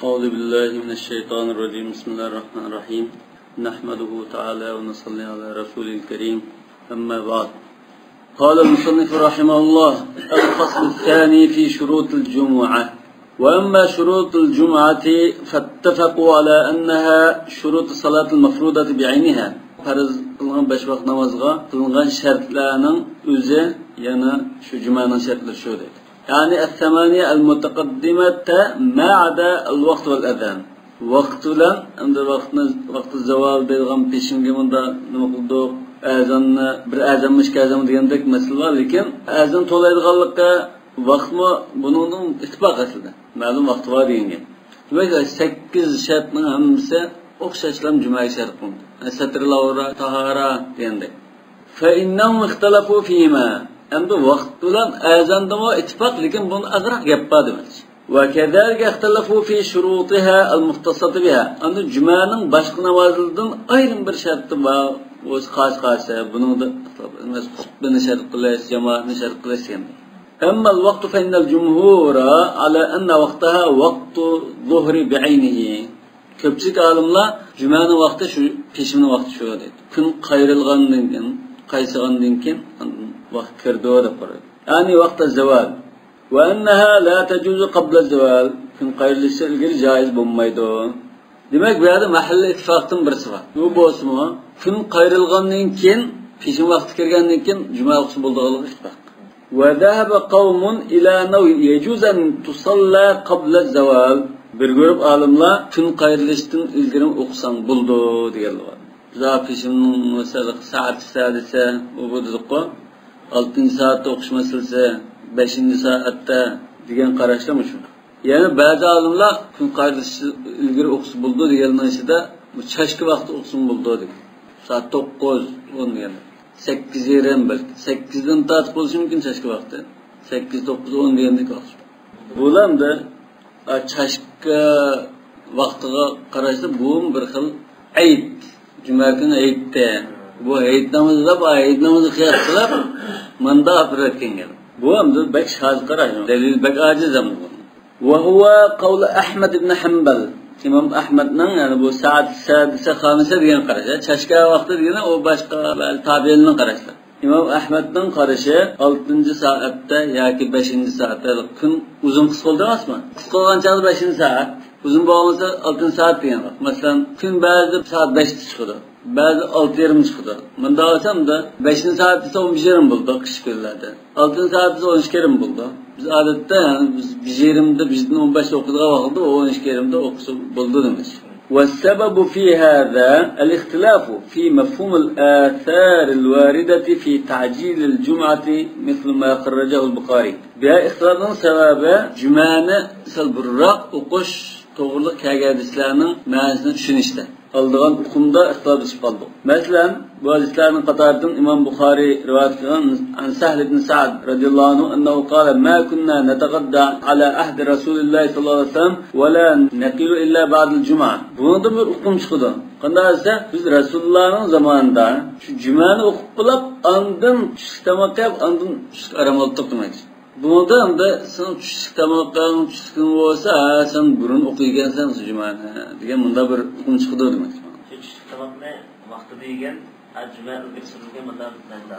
أعوذ بالله من الشيطان الرجيم بسم الله الرحمن الرحيم نحمده تعالى ونصلي على رسول الكريم أما بعد قال المصنف رحمه الله الفصل الثاني في شروط الجمعة وأما شروط الجمعة فاتفقوا على أنها شروط الصلاة المفروضة بعينها فرض قılgan 5 vaqt namazga qılıngan şartlarning o'zi yana shu jumaning shartlari shu dedi. Yani الثمانية المتقدمة ما عدا الوقت والأذان. وقت bilan endi vaqt zaval deyilgan peshinga bunda nima qildik? Azonni bir azanmi ikki azan degandek masala bor, lekin azan to'laydiganlikka vaqtmi buningning ittifoq aslida. Ma'lum vaqt bor degan. Demak 8 shartning hammasi o'xshashlam jumaga shart qilindi. Satr-lavra, tahara degandek. Fa innahum ikhtalafu fihima. Endi vaqt bilan azandami ittifoq, lekin buni azroq gap bor demoqchi. Va kadalika ikhtalafu fi shurutiha al-mukhtasat biha. Endi jumaning boshqa namozlardan ayrim bir sharti bor. O'z xos-xosi buningda emas, xutbani shart qilish, jamoatni shart qilish endi. Amma al-vaqt fa innal jumhura ala anna waqtaha waqtu zuhri bi'aynihi. Ko'pchilik olimlar jumaning vaqti shu, peshinning vaqti shu dedi. Kun qayrilgandan keyin, qaysigandan keyin vaqt kirdi deb qaraydi. Ya'ni vaqt az-zawal. Va annaha la tajuzu qabla az-zawal. Kun qayrilishi ilgari joiz bo'lmaydi. Demak, bu yerda mahalliy ittifoqdan birisi bor. Bu bo'lsa-mu, kun qayrilgandan keyin, peshin vaqti kirgandan keyin juma vaqti bo'ldiganligi ittifoq. Va dhahaba qawmun ila naw yajuz an tusalla qabla az-zawal. Bir guruh olimlar kun qayrilishdan ilgari o'qisang bo'ldi deganlar. Za peshinning masalan soatda u bo'ldi-ku. 6-soatda o'qish masalasi 5-soatda degan qarashlar shu. Ya'ni ba'zi olimlar kun qayrilishi ilgari o'qisa bo'ldi deganlarida bu chashki vaqti o'qisin bo'ldi dedi. Soat 9-10 deganlar. 8:30 balki 8dan tortib bo'lishi mumkin chashki vaqti. 8-9-10 degandek vaqt. Bo'lamda chashki vaqtiga qarashda bu bir xil ayt. Juma kuni aytda bu ayt namozi qiyos qilib manda apiratgan. Bu hamda bak shoz qaraydi. Dalil bak ojiz ham bu. Va huwa qawl Ahmad ibn Hanbal. Imom Ahmadning yani bu soat 5 degan qarashi, chashka vaqti degani o boshqa tabiinning qarashlari. Imom Ahmadning qarashi 6-soatda yoki 5-soatda kun uzun qisqa bo'ldi emasmi? Qisqa bo'lgan chog'da 5-soat, uzun bo'lsa 6-soat degan. Masalan, kun ba'zida soat 5da chiqadi. Ba'zi 6:30 chiqadi. Bunda olsam-da 5-soat esa 11:30 bo'ldi qish kunlarda. 6-soat esa 12:30 bo'ldi. Biz odatda yani biz 1:30da bizning 15 o'qidigan vaqtda 12:30da o'qisa bo'ldi deymiz. والسبب في هذا الاختلاف في مفهوم الآثار الواردة في تعجيل الجمعة مثل ما خرجه البخاري. بها اختلاف سبب جمعة سلبرق وقش to'g'ri kelgan hadislarning ma'nosini tushunishda oldigan hukmda ixtilof chiqib qoldi. Masalan, bu hadislarning qatoridan Imom Buxoriy rivoyat qilgan an Sahl ibn Sa'd radhiyallohu anhu annahu qala ma kunna nataqadda ala ahdi Rasulilloh sallallohu alayhi vasallam va la naqilu illa ba'd al-jum'a. Bunda bir hukm chiqdi. Qanday desa, biz Rasulullohning zamonida shu jumani o'qib qilib, ondan tushtamoq qilib, ondan aram olib turibmiz. Bunda hamda sen tushlik tamoqdan tushkin bo'lsa, sen burun o'qigansan jumani degan bunda bir hukm chiqdi demak. Tushlik tamoqni vaqti degan juma o'qisilgan ma'noda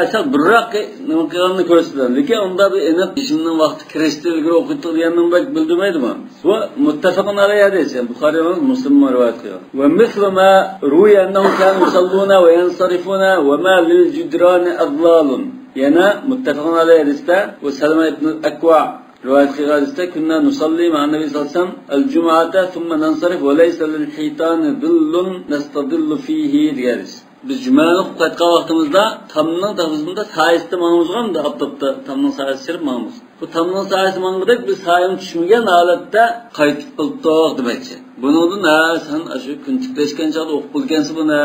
asal buraq nima qilganini ko'rsatadi. Lekin unda bir aniq ishning vaqti kirishdi ilgari o'qitilganini bildirmaydimi? Va muttafaqun alayhi hadis, Buxoriy va Muslim rivoyat qilgan. Va mislu ma ruya annahu kanu yusalluna va yansarifuna va ma lil judrani adlalun. Yana muttafaqun alayhi hadisda va Salama ibn Akwa rivoyat qilgan hadisda kunna nusalli ma'a nabiy sallallohu alayhi vasallam al-jum'ata thumma nansarif va laysa lil hitan dhillun nastadillu fihi degan. Biz jumani o'qiyotgan vaqtimizda tamning tafsirida sayisda ma'nozganda oftobda tamning sayisi sirib ma'noz. Bu tamning sayisi ma'nodek biz sayim tushmagan holatda qaytib qildik demakchi. Buningdan sen shu kun tiklashgan chog'da o'qib bo'lgansiz buni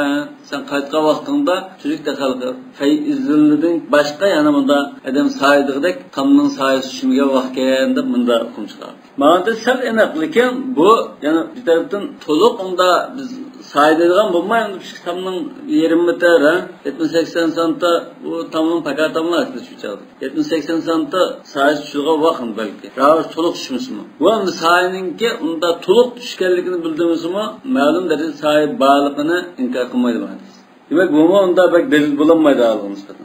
sen qaytgan vaqtingda tushlik taqalqi faizildan boshqa yana bunda adam saydigidek tamning sayisi tushmagan vaqtganda bunda hukm chiqadi. Ma'noda sal aniq, lekin bu yana bir tarafdan to'liq unda biz saydigan bo'lmaydi. Shu tamning 20 metr, 70-80 santa bu tamning pakat tamlar shu chaqda. 70-80 santa say tushirgan vaqt balki. Rahat to'liq tushmasmi? Bu endi sayninki unda to'liq tushganligini bildirimizmi? Ma'lum darajada say baliqini inkor qilmaydi deymiz. Demak, bu unda bak dalil bo'lmaydi alg'imizdan.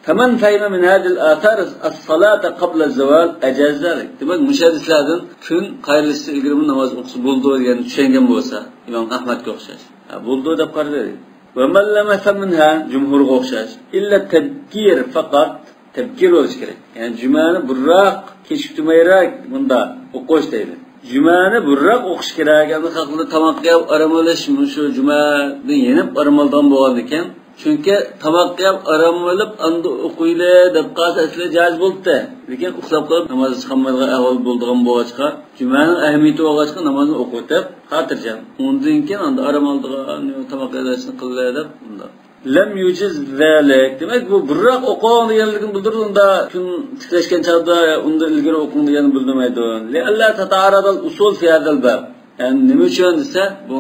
Faman fayma min hadhihi al-athar as-salata qabla az-zawal ajaz zalik. Demak, mushadislardan kun qayrilishdan ilgari namoz o'qisa bo'ldi degan tushungan bo'lsa, Imom Ahmadga o'xshash. Bo'ldi deb qaradi. Va man lam yafhamha jumhurga o'xshash. Illa tabkir faqat tabkir bo'lish kerak. Ya'ni jumani burroq kechiktirmayroq bunda o'qish deydi. Jumani burroq o'qish kerak. Endi haqida tamoqqa aram bo'lish, shu jumani yenib aramaldan bo'lgan ekan. Chunki tamoqqa aram bo'lib, endi o'qiyli deb qolsa asli joiz bo'ldi. Lekin uxlab qolib namoz chiqolmaydigan ahvol bo'ldigan bo'lsa, jumaning ahamiyati bo'lg'achqa namozni o'qitib, xotirjam. Undan keyin endi aramaldigan tamoqqa dashni qildi deb unda. Lam yujiz zalik. Demak, bu burroq o'qon deganligini bildirdi. Unda kun tiklashgan chog'da unda ilgari o'qing deganini bildirmaydi. Li alla tata'aradal usul fi hadal bab. Yani nima uchun desa, bu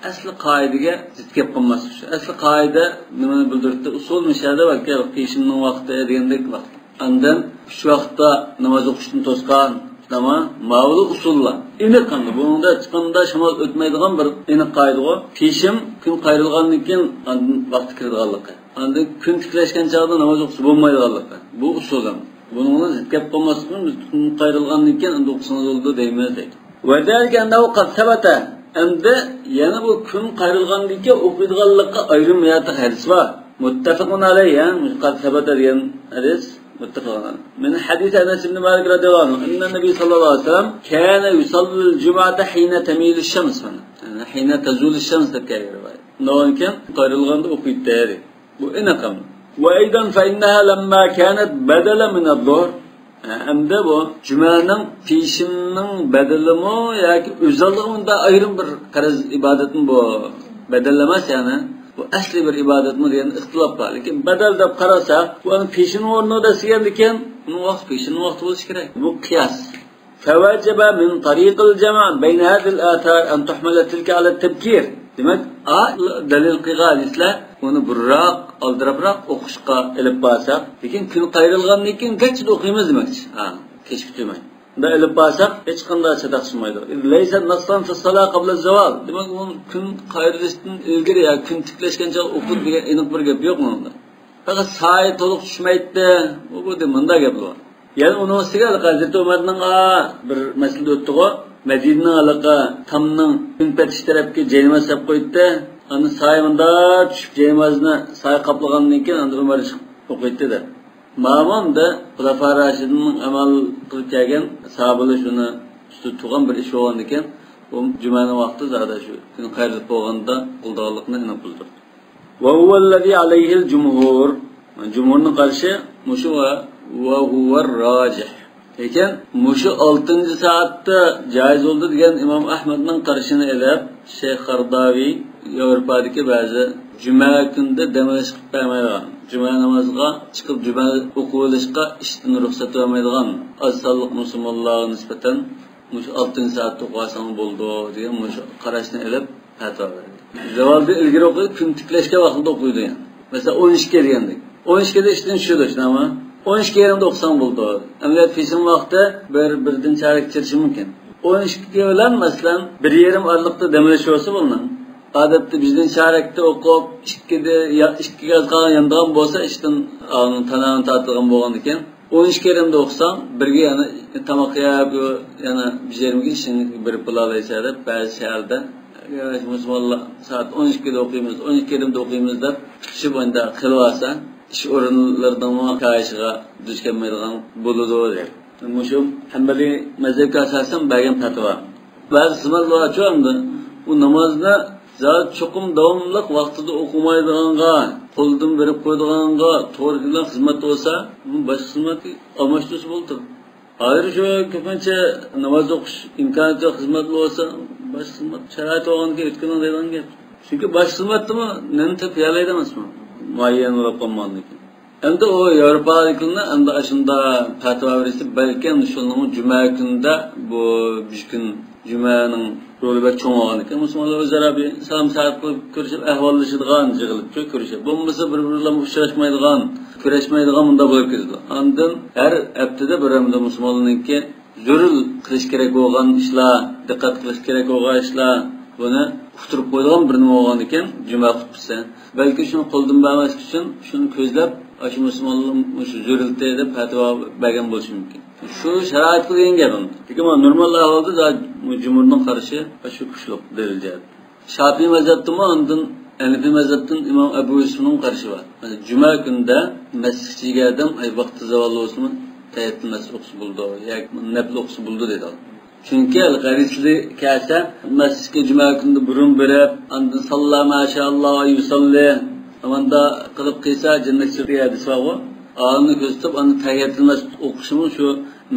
asli qoidaga zid kelib qolmaslik uchun. Asli qoida nimani bildirdi? Usul mishada balki qishimning vaqti degandek vaqt. Andan shu vaqtda namoz o'qishni to'sgan nama ma'lum usullar. Endi qanday bunda chiqqanda shamol o'tmaydigan bir aniq qoida bor. Qishim kun qayrilgandan keyin vaqt kirganligi. Andan kun tiklashgan chog'da namoz o'qish bo'lmaydiganligi. Bu usul ham. Buni zid kelib qolmaslik uchun kun qayrilgandan keyin endi o'qishni bo'ldi deymiz deydi. وذلك أنه قد ثبت أمد ينبو كن قير الغندك وقد غلق أيرم ياتق حدثوا متفق عليه قد ثبت ديان حدث متفق عليه من حديث أنس بن مالك رضي الله عنه أن النبي صلى الله عليه وسلم كان يصلي الجمعة حين تميل الشمس يعني حين تزول الشمس تكاير نوان كان قير الغندك وقد تاري وإنقم وأيضا فإنها لما كانت بدلا من الظهر Əmdə bu cümənin peşinin bədəlimi yoki özəlligində ayrım bir qarız ibadetin bu bədəlləməs yəni bu əsli bir ibadetmi degan ixtilof bor. Lekin badal deb qarasa, bu peşinin o'rnida degan uni vaqt peşinin vaqti bo'lishi kerak. Bu qiyas. فوجب من طريق الجمع بين هذه الآثار أن تحمل تلك على التبكير. Demek dalil qilgan islar uni burroq oldirabroq o'qishga ilib borsak, lekin kun qayrilgandan keyin kechda o'qiymiz demakchi. Kech kutmay. Unda ilib borsak hech qanday sadaqshmaydi. Laysa nassan fi salat qabla az-zawal. Demak, u kun qayrilishdan ilgari ya kun tiklashgancha o'qib degan aniq bir gap yo'q bunda. Faqat say to'liq tushmaydi. Bu de bunda gap bor. Yani onun ustiga Hazreti Umarning bir masala o'tdi-ku. Madina alaqa tamning kun patish tarafga jaymaz sab qo'ydi. Ani sayında tushib jaymazni say qaplagandan keyin endi Umar o'qiydi-da. Ma'mum da Xulafa Rashidning amal qilib kelgan sahobalar shuni tutgan bir ish bo'lgan ekan. Bu jumaning vaqti zada shu. Kun qayrilib bo'lganda qildiqlikni aniq bildirdi. Va huwa allazi alayhi al-jumhur. Jumhurning qarshi mushu va huwa ar-rajih. Lekin mushu 6-soatda joiz bo'ldi degan Imom Ahmadning qarashini elab, Shayx Qardaviy Yevropadagi ba'zi juma kunda damash qilib bermaydigan, juma namoziga chiqib juma o'qib olishga ishdan ruxsat bermaydigan azsalliq musulmonlarga nisbatan mushu 6-soatda o'qisang bo'ldi degan mushu qarashni elab fatvo berdi. Zavolda ilgari o'qib kun tiklashga vaqtida o'qiydi yani. Masalan 12 degandek. 12 da ishdan tushdi shunama. 12 yerimde okusam buldu. Ameliyat fisin vakti birden çarak çirişi mümkün. 12 bilen mesela bir yerim aralıkta demleşi olsa bulunan. Adette bizden çarakta okup 2 gaz kalan yandan bolsa işten tanağını tatlıgan boğan iken 12 yerimde okusam birge yani tamakya yani bir yerimde işini bir pılalaysa da bazı şehirde Müslümanlar saat 12'de okuyumuz, 12 yerimde okuyumuz da şu boyunda kılvasa iş o'rinlaridan kayışıga duch kelmaydigan bo'ladi der. Mushu Hanbali mazhabga asosan bergan fatvo. Ba'zi xizmatlar uchun bu namozni zot cho'qim davomli vaqtida o'qimaydiganga, qo'ldan berib qo'ydiganga to'g'ri kelgan xizmat bo'lsa, bu boshqa xizmatga almashtirish bo'ldi. Hozir shu ko'pincha namoz o'qish imkoniyati xizmat bo'lsa, boshqa xizmat sharoit olganga o'tkanan degan gap. Chunki boshqa xizmatni nima piyolaydi emasmi? Muayyan bo'lib qolganligi. Endi o Yevropaliklarni endi ashunda fatvo berishdi, balki shunning juma kunida bu bir kun jumaning rolü bir çoğun olgan ekan. Musulmonlar o'zaro bir salom saat qilib ko'rishib, ahvollashadigan, yig'ilib ko'rishib. Bo'lmasa bir-birlariga uchrashmaydigan, kurashmaydigan bunda bo'lib ketadi. Ondan har haftada bir-birimizga musulmonlarningki zurul qilish kerak bo'lgan ishlar, diqqat qilish kerak bo'lgan ishlar, buni uqtirib qo'ygan bir nima bo'lgan ekan, juma xutbasi. Balki shuni qo'ldan bermaslik uchun shuni ko'zlab, shu musulmonlar shu zurulda deb fatvo bergan bo'lishi mumkin. Şu şarait qilgan gapim. Lekin normal ahvolda jumhurning qarashi shu kuchli deyiladi. Shafiy mazhabida ondan Hanafi mazhabdan Imom Abu Yusufning qarashi bor. Juma kunida masjidga adam vaqti zavol bo'lsin, tayattulmas o'qis bo'ldi yoki nafl o'qis bo'ldi dedi. Chunki al-Gharisli kasa masjidga juma kunida burun berib, ondan sallama mashaalloh yusalli, amanda qilib qilsa jannatga kiradi savob. Ağını gösterip, onu tayyatılmaz okuşumu şu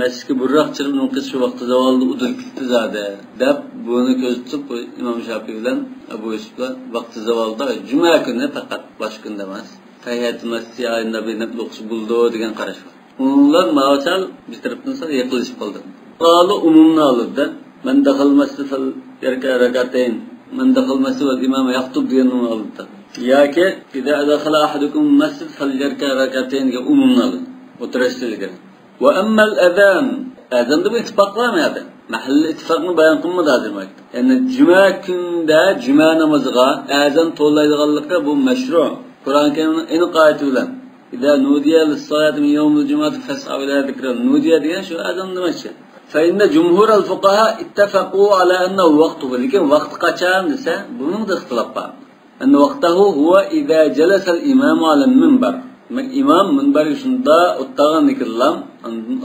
mescidi burrak çırp, onun kız şu vakti zavallı udur gitti zaten. Dep, bunu gösterip, İmam Şafii ile Ebu Yusuf'la vakti zavallı Cuma günü fakat baş gün demez. Tayyatılmaz siyahında bir nebli okuşu buldu diyen karış var. Onlar mağaçal bir taraftan sonra yakılışıp kaldı. Ağlı umumunu alırdı. Men dakhal mescid fal yerke rekateyn. Men dakhal mescid vel imama yaktub diyen onu alırdı. Yaki idza dakhala ahadukum masjid falyarka rak'atayn ga umumnalı. Oturuştulga. Wa amma al-adhan, azanda bu ittifaq var mı ya? Mahalli ittifaqni bayon qilmadi demak. Yani cuma kunda cuma namoziga azan to'laydiganlikda bu mashru. Qur'on Karimning aniq oyati bilan idza nudiya lis-salati min yawmil jumu'ati fas'au ila zikra. Nudiya degan shu azan demakchi. Fa inna jumhur al-fuqaha ittafaqu ala annahu waqtuhu. Lekin vaqt qachon desa, buning da ixtilof bor. أن وقته هو إذا جلس الإمام على المنبر. إمام منبر شندا أتغن نكلم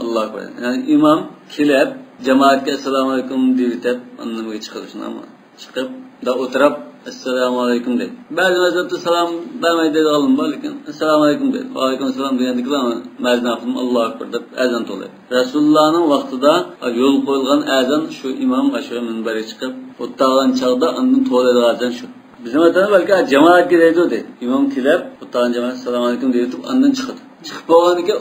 الله أكبر. يعني إمام كلاب جماعة السلام عليكم ديرتب أنهم يشخصنا ما شقب دا أترب السلام عليكم ده. بعد ما زدت السلام دام يدير غلم بالكن السلام عليكم ده. وعليكم السلام ديان دكلام مازناكم الله أكبر ده أذان طلع. رسول الله نو وقت دا يول قولغان أذان شو إمام أشوي منبر شقب أتغن شغدا أنهم طلع أذان شو. Bizim adamlar belki cemaat gidiyordu de. İmam kilap, utan cemaat selamun aleyküm deyip andan çıktı. Çıkıp bağlanırken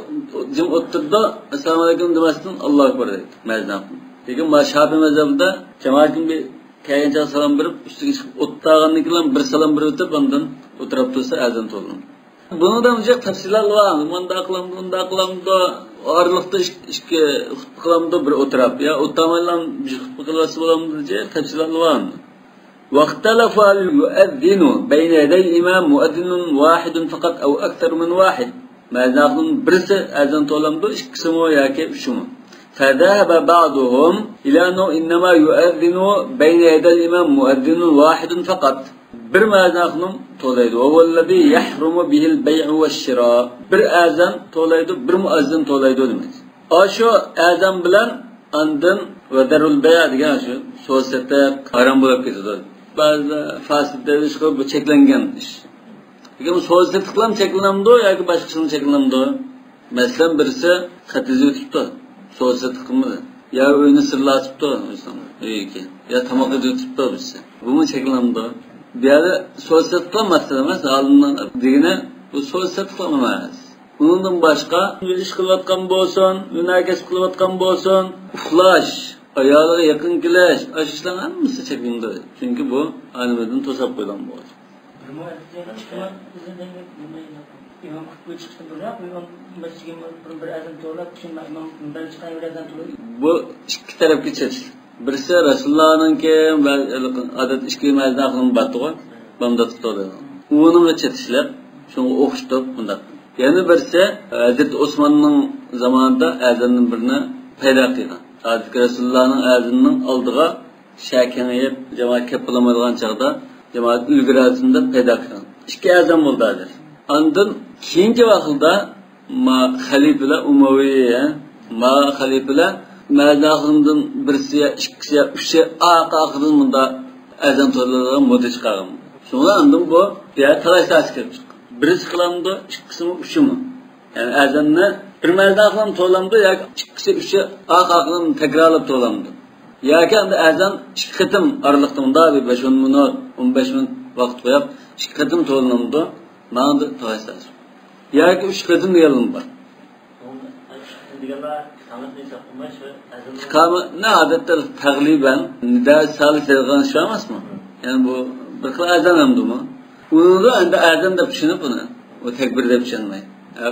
cem oturdu, selamun aleyküm demesinden Allahu Ekber dedi. Mezun. Lekin Şafii mezhebinde cemaat gün bir kayınca selam verip üstüne çıkıp oturduğundakiler bir selam verip andan oturup dursa azan oldu. Bunu da mücek tafsirler var. Bunda aklamda ağırlıkta işki hutbaklamda bir oturup ya oturmayla bir hutbaklası olamdı diye tafsirler var. واختلف المؤذن بين يدي الإمام مؤذن واحد فقط أو أكثر من واحد. ما نقول برس أذان طولم دو إشكسمو ياكي شمو. فذهب بعضهم إلى أنه إنما يؤذن بين يدي الإمام مؤذن واحد فقط. بر ما نقول طوليدو وهو الذي يحرم به البيع والشراء. بر أذان طوليدو بر مؤذن طوليدو دمز. أشو أذان بلن عندن وذر البيع ديgan şu sosyete haram bulup ketadi. Bazı fasidler iş qilib bu cheklangan ish. Lekin bu sosyete qilam cheklanamdi yoki boshqasini cheklanamdi? Masalan birisi xatizi o'tibdi. Sosyete qilmadi. Ya uyni sirlatibdi yoki ya tamoqqa o'tibdi birisi. Buni cheklanamdi. Bu yerda sosyete qilmasdan emas, olimlar degani bu sosyete qilmas. Bundan başqa ish qilayotgan bo'lsin, yo'nalgach qilayotgan bo'lsin, uxlash, ayolga yaqin kelish, ashishlar hammasi chekindi. Chunki bu animadan to'sab qo'ygan bo'ldi. Bu ikki tarafga chetish. Birisi Rasulullohninki va odat ishki mazhaqning batug'i, bunda tutadi. Uni chetishlar, shuni o'qishib bunda. Yani birisi Hazreti Osman'ın zamanında azanın birini payda qilgan. Hazreti Resulullah'ın azanının aldığı şakeniyip cemaat kapılamaydigan çağda cemaat ülgürasında payda qilgan. İki azan bo'ldi hozir. Ondan keyingi vaqtda ma xalifalar Umayya, ma xalifalar mazahimdan birisi, ikkisi, uchi aqaqdan bunda azan to'ladigan moda chiqargan. Shundan ondan bu ya talash kirib chiqdi. Birisi qilamdi, ikkisi uchimi. Yani azanni bir marta qilam to'lamdi yoki ikkisi uchi aqaqdan takrorlab to'lamdi. Yoki endi azan ikki qitim oraliqda unda 5-10 minut, 15 minut vaqt qo'yib, ikki qitim to'lamdi. Mana to'ysa. Yoki 3 qitim deganim bor. deganlar samat neyse qilmash va azan İkamet ne adetler tagliben nida salih edilgan şey emasmı? Yani bu bir xil azan hamdı mı? Onu da endi azan deb tushunib buni. O tekbir deb tushunmaydi.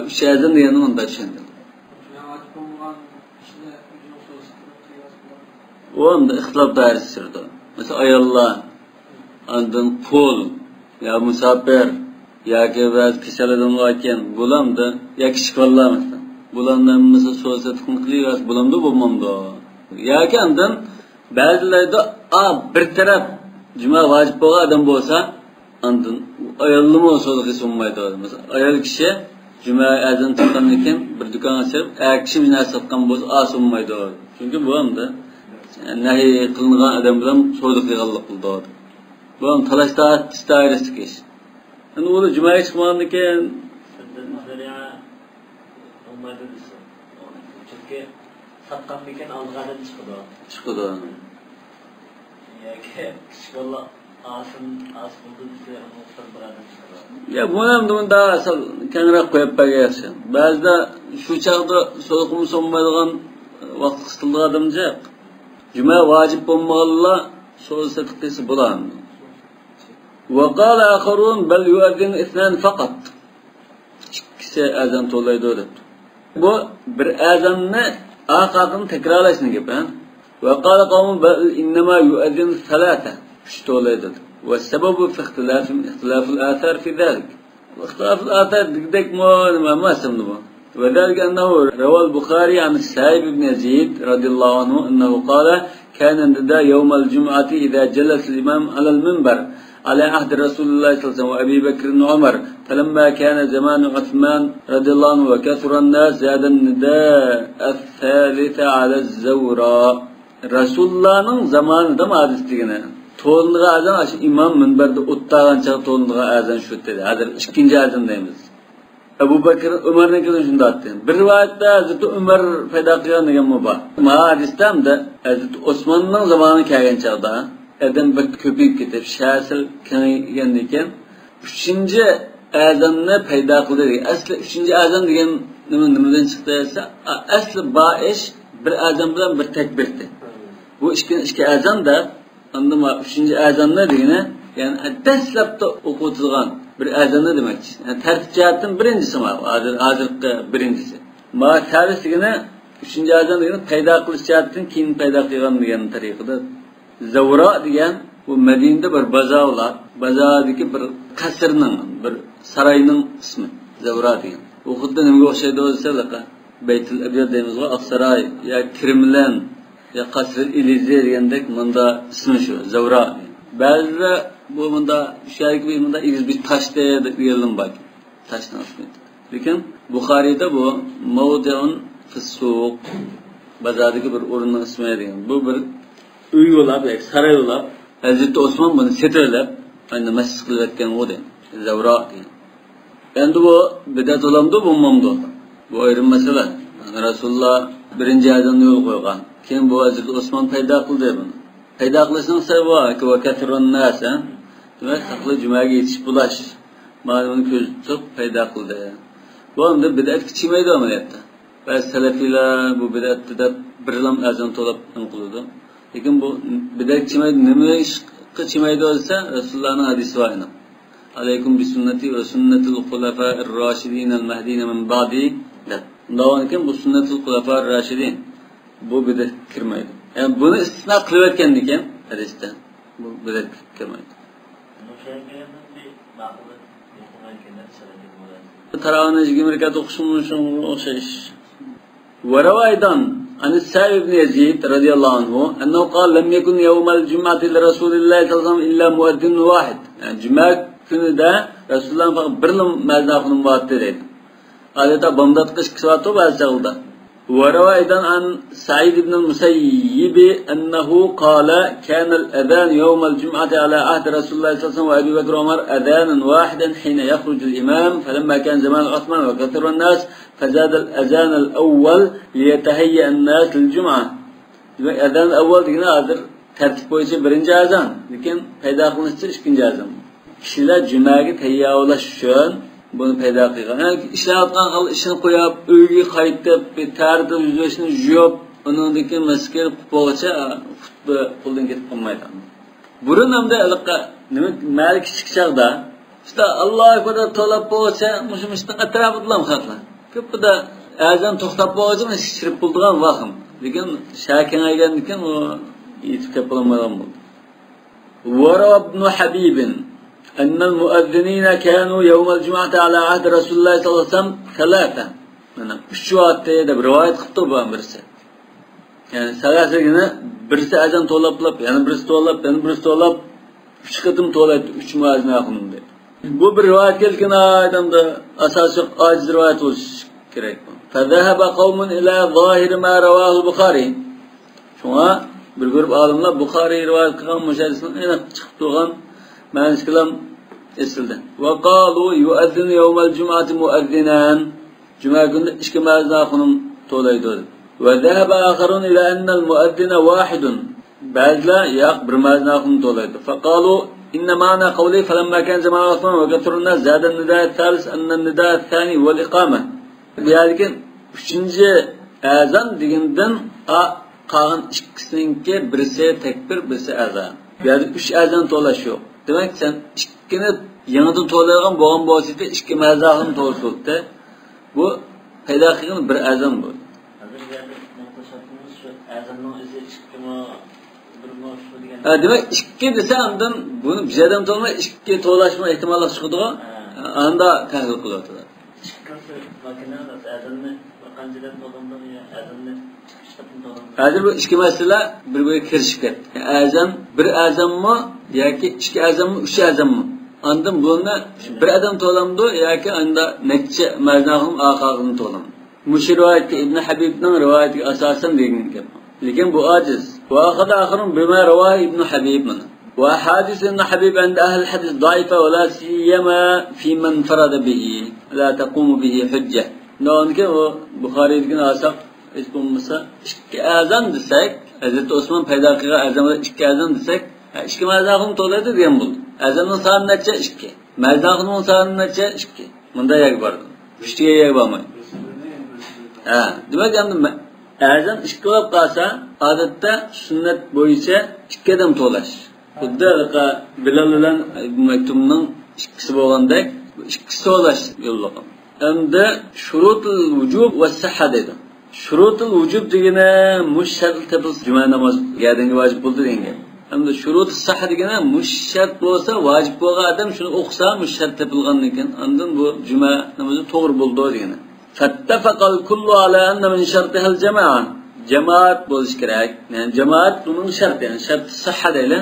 Üç azan degani onda tushunadi. O anda ixtilof dairasida. Mesela ayollar andın pul ya musafir yoki ba'zi kasal odamlar ekan bo'lamdi yoki kichik bolalar masalan bulardan mesela so'zda tuqunqiligas bo'lamdi bo'lmamdi yoki andin ba'zilarda bir taraf juma vojib bo'lgan odam bo'lsa andin ayolmi so'zga sunmaydi mesela ayol kishi juma azon chiqqan ekan bir do'kon ochib kishi bir narsa sotgan bo'lsa sunmaydi chunki bu hamda nahiy qilingan odam bilan so'zga qilganlik qildi bu ham talash dairasida ish. Yani o da Cuma'ya çıkmalıken çünkü satkan biken algıdan çıkıdı. Yani küçük valla asın buldu bize muhtar buradan çıkıdı. Ya bu hem daha asıl kenara koyup bakıyorsun. Bazıda şu çağda solukumu sonmaydıgan vakit kısıtıldığı adamcak. Cuma vacip olmalı sol satıklısı bulan. وقال آخرون بل يؤذن اثنان فقط. İkisi azan tolaydı öyle. Bu bir azanını akadın tekrarlaşını gibi. وقال قوم بل إنما يؤذن ثلاثة. Üç tolaydı. والسبب في اختلاف الآثار في ذلك. واختلاف الآثار دك ما سمده bu. وذلك أنه روى البخاري عن السائب بن يزيد رضي الله عنه أنه قال كان النداء يوم الجمعة إذا جلس الإمام على المنبر على عهد رسول الله صلى الله عليه وسلم وأبي بكر وعمر فلما كان زمان عثمان رضي الله عنه وكثر الناس زاد النداء الثالث على الزوراء رسول Allah'ın zamanında mı adetliğine toğunluğa azan açıp imam minberde uttağın çağı toğunluğa azan şu dedi. Hazır ikinci azandayız. Ebu Bekir Ömer'in kızın şunu da attı. Bir rivayette Hazreti Ömer feda kıyan degen mi var? Ma hadistem de Hazreti Osman'ın zamanı kâgen çağda Eden bir köpük gidip şahsil kendiken üçüncü azanını peyda kıldı. Aslı üçüncü azan degen nimeden çıktıysa aslı baş bir azan bilen bir tekbirdi. Bu iki azan da anlama üçüncü azan ne degene yani deslapta okutulgan bir azan ne demek? Yani tertip cihatın birincisi mi? Hazırlıkta birincisi. Ma tersi degene üçüncü azan degene peyda kılış cihatın kim peyda kılgan degen tarikıda Zavra diyen bu Medine'de bir baza var. Bazadaki bir kasırının, bir sarayının ismi. Zavra diyen. Bu xuddi nimga o'xshaydi o'zi laqa. Beytul Abyad deymiz va Aqsaray ya Kremlin ya Qasr Elize degandek bunda ismi shu, Zavra. Ba'zida bu bunda shularga bunda igiz bir taşda deyilim bak. Taşdan ismi. Lekin Buxariyda bu Mawdi'un fis-suq bazadagi bir o'rinning ismi degan. Bu bir uy yo'lab, saray yo'lab, Hazreti Osman buni setirlab, endi masjid qilib etgan o'di. Zavra degan. Endi bu bidat olamdi, bo'lmamdi. Bu ayrim masala. Rasululloh birinchi azonni yo'l qo'ygan. Keyin bu Hazreti Osman paydo qildi buni. Paydo qilishning sababi va kathirun nas, demak, haqli jumaga yetishib bulash. Ma'lumni ko'z tutib paydo qildi. Bu endi bidat kichmaydi amaliyotda. Ba'zi salafiylar bu bidatni deb birlam azon to'lab qiladi. Lekin bu bidat chimaydi, nima ishqi chimaydi bo'lsa, Rasulullohning hadisi bor edi. Alaykum bi sunnati va sunnatil xulafa'ir rashidin al-mahdin min ba'di. Undan keyin bu sunnatil xulafa'ir rashidin bu bidat kirmaydi. Yani buni istisno qilib o'tgan ekan hadisda. Bu bidat kirmaydi. Taravihni 20 rakat o'qishim o'xshash. وروى أيضا عن السائب بن يزيد رضي الله عنه أنه قال لم يكن يوم الجمعة لرسول الله صلى الله عليه وسلم إلا مؤذن واحد. Yani Cuma günü de Resulullah'ın fakat bir mezafının muhattiri. Adeta Bağdat kış kısvatı bazı çağıldı. وروى أيضا عن سعيد بن المسيب أنه قال كان الأذان يوم الجمعة على عهد رسول الله صلى الله عليه وسلم وأبي بكر وعمر أذانا واحدا حين يخرج الإمام فلما كان زمان عثمان وكثر الناس فزاد الأذان الأول ليتهيأ الناس للجمعة. أذان الأول دينا هذا ترتيب boyunca birinci azan. Lekin payda kılınıştır ikinci azan. Kişiler Cuma'ya teyya ulaş üçün Bunu paydo qilgan. Yani ishlayotgan xil ishini qo'yib, uyga qaytib, tartib yuzashini yuvib, undan keyin maskar qo'ygacha qo'ldan ketib qolmaydi. Burun hamda iliqqa nima mali kichik chaqda işte Alloh akbar to'lab bo'lsa, mushumishdan atrofidlam xatlar. Ko'pida azan to'xtab bo'lsa, shirib bo'ldigan vaqtim. Lekin shakin aygandikan u yetib kelolmagan bo'ldi. Wara ibn Habib أن المؤذنين كانوا يوم الجمعة على عهد رسول الله صلى الله عليه وسلم ثلاثة. أنا شو هالتيدا برواية خطبة برسة. يعني ثلاثة جنا برسة أذان طلب يعني برسة طلب üç kadın tuvalet, üç muazzine akımın dedi. Bu bir rivayet gelken adamda asası aciz rivayet olsun gerek. فَذَهَبَ قَوْمٌ إِلَى ظَاهِرِ مَا رَوَاهُ الْبُخَارِي. Şuna bir grup alimler Bukhari rivayet kılan müşahidisinden en çıkıp doğan mühendislikler esildi. وَقَالُوا يُؤَذِّنُ يَوْمَ الْجُمْعَةِ مُؤَذِّنَانِ. Cuma günde işki muazzine akımın tuvalet dedi. وَذَهَبَ آخَرُونَ إِلَى أَنَّ الْمُؤَذِّنَ واحد. Bazılar yak bir muazzine akımın tuvalet. فَقَالُوا إن معنى قولي فلما كان زمان عثمان وكثر الناس زاد النداء الثالث أن النداء الثاني والإقامة. Yani üçüncü azan diğinden kalan ikisininki birisi tekbir, birisi azan. Yani üç azan dolaşıyor. Demek sen ikini yanıdan dolaşan boğan boğazıydı, iki mezahın dolaşıyordu. Bu pedagoginin bir azan bu. Hazır yani muhtaçatımız şu azanın izi çıktı demek ikki desa ondan bunu bir adam tolmay ikki to'lashma ehtimoli chiqadi. Anda tahlil qiladilar. Chiqqansa makinada azanni qanchadan to'landan ya azanni chiqishdan to'landan. Hozir bu ikki masala bir-biriga kirishib ketdi. Azan bir azanmi yoki ikki azanmi, uch azanmi? Ondan buni bir adam to'lamdi yoki anda necha maznahum oqirini to'lam. Mushir rivoyat Ibn Habibning rivoyatiga asosan degan gap. Lekin bu aciz. وأخذ آخرون بما رواه ابن حبيب منه. وأحاديث ابن حبيب عند أهل الحديث ضعيفة ولا سيما في من فرد به لا تقوم به حجة. نقول كده بخاري كده أسق اسمه مسا أذان دسك Hazreti Osman peyda kıga azamda iki azan desek iki mazahın toladı diyen buldu. Azanın sağın neçe iki. Mazahının sağın neçe iki. Bunda yak vardı. Üçtüye yak varmayın. Demek yani azan iki olup kalsa adette sünnet boyunca iki adam tolaş. Kudda Bilal ile mektubunun ikisi boğandayk ikisi tolaş yolladım. Hem de şurutul vücub ve sıhha dedim. Şurutul vücub degene müşşert tepils cuma namaz geldiğinde vacip buldu denge. Hem de şurut sıhha degene müşşert olsa vacip boğan adam şunu okusa müşşert tepilgan eken. Ondan bu cuma namazı doğru buldu degene. Fettefakal kullu ala enne min şertihel cema'a. Cemaat buluş gerek. Yani cemaat bunun şartı. Yani şart sıhha değil.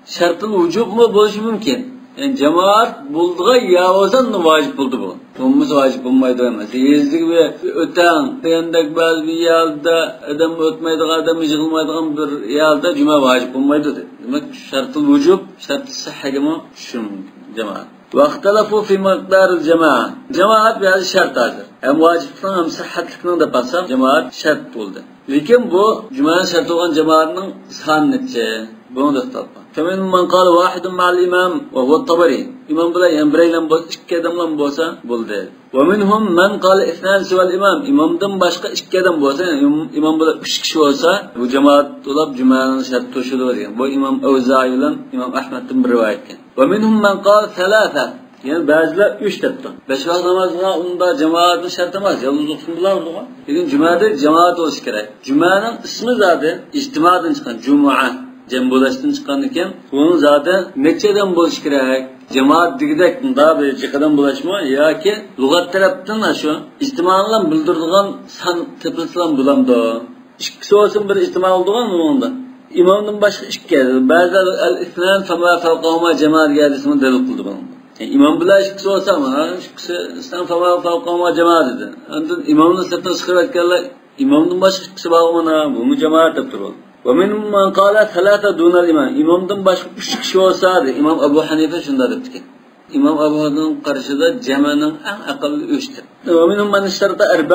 Şartın vücub mu buluşu mümkün. Yani cemaat bulduğu yavuzan mı vacip buldu bu? Bunumuz vacip bulmaydı demez. Yezdik ve öten, yandak bazı bir yalda adam ötmeydiği, adam yıkılmaydığı bir yalda cuma vacip bulmaydı dedi. Demek şartı vücub, şartı sıhha gibi şu cemaat. وَاخْتَلَفُوا فِي مَقْدَارِ الْجَمَاعَةِ. Cemaat biraz şart hazır. Hem vaciplikten hem sıhhatlikten de baksam cemaat şart oldu. Lakin bu Cuma'nın şartı olan cemaatinin sahne netçe. Bunu da tutma. Kemen man qala wahidun ma'al imam wa huwa at-Tabari. İmam bilan yan biraylan ikki adamlar bo'lsa bo'ldi. Wa minhum man qala ithnan siwal imam. İmamdan başqa ikki adam bo'lsa, imam bilan 3 kishi bo'lsa, bu jamoat to'lab Juma'ning sharti to'shiladi degan. Bu imam Avza'i bilan imam Ahmaddan bir rivoyat ekan. Wa minhum man qala thalatha. Yani bazılar 3 depti. 5 vaqt namazına unda cemaatning şartı emas. Yalnız olsun bulardı. Lekin Juma'da cemaat bo'lishi kerak. Juma'ning ismi zati ijtimodan chiqqan Jumu'a. Cem bulaştın çıkan iken bunun zaten neçeden buluş gerek? Cemaat digidek daha bir çıkadan bulaşma ya ki lügat taraftan şu istimanla bildirdiğin san tepesilen bulamdı. İkisi olsun bir istiman olduğun mu onda? İmamdan başka iş geldi. Bazılar el-İslam fema fevkahuma cemaat geldi ismi delil kıldı bunun. İmam bile ikisi olsa ama ikisi İslam fema fevkahuma cemaat dedi. Ondan imamın sırtına sıkırarak geldi. İmamdan başka ikisi bağımına bunu cemaat yaptır oldu. ومنهم من قال ثلاثة دون الإمام. İmamdan başka 3 kişi olsaydı İmam Ebu Hanife şunda dedi ki İmam Ebu Hanife'nin karşısında cemaatinin en akıllı 3'tür. ومنهم من اشترط 40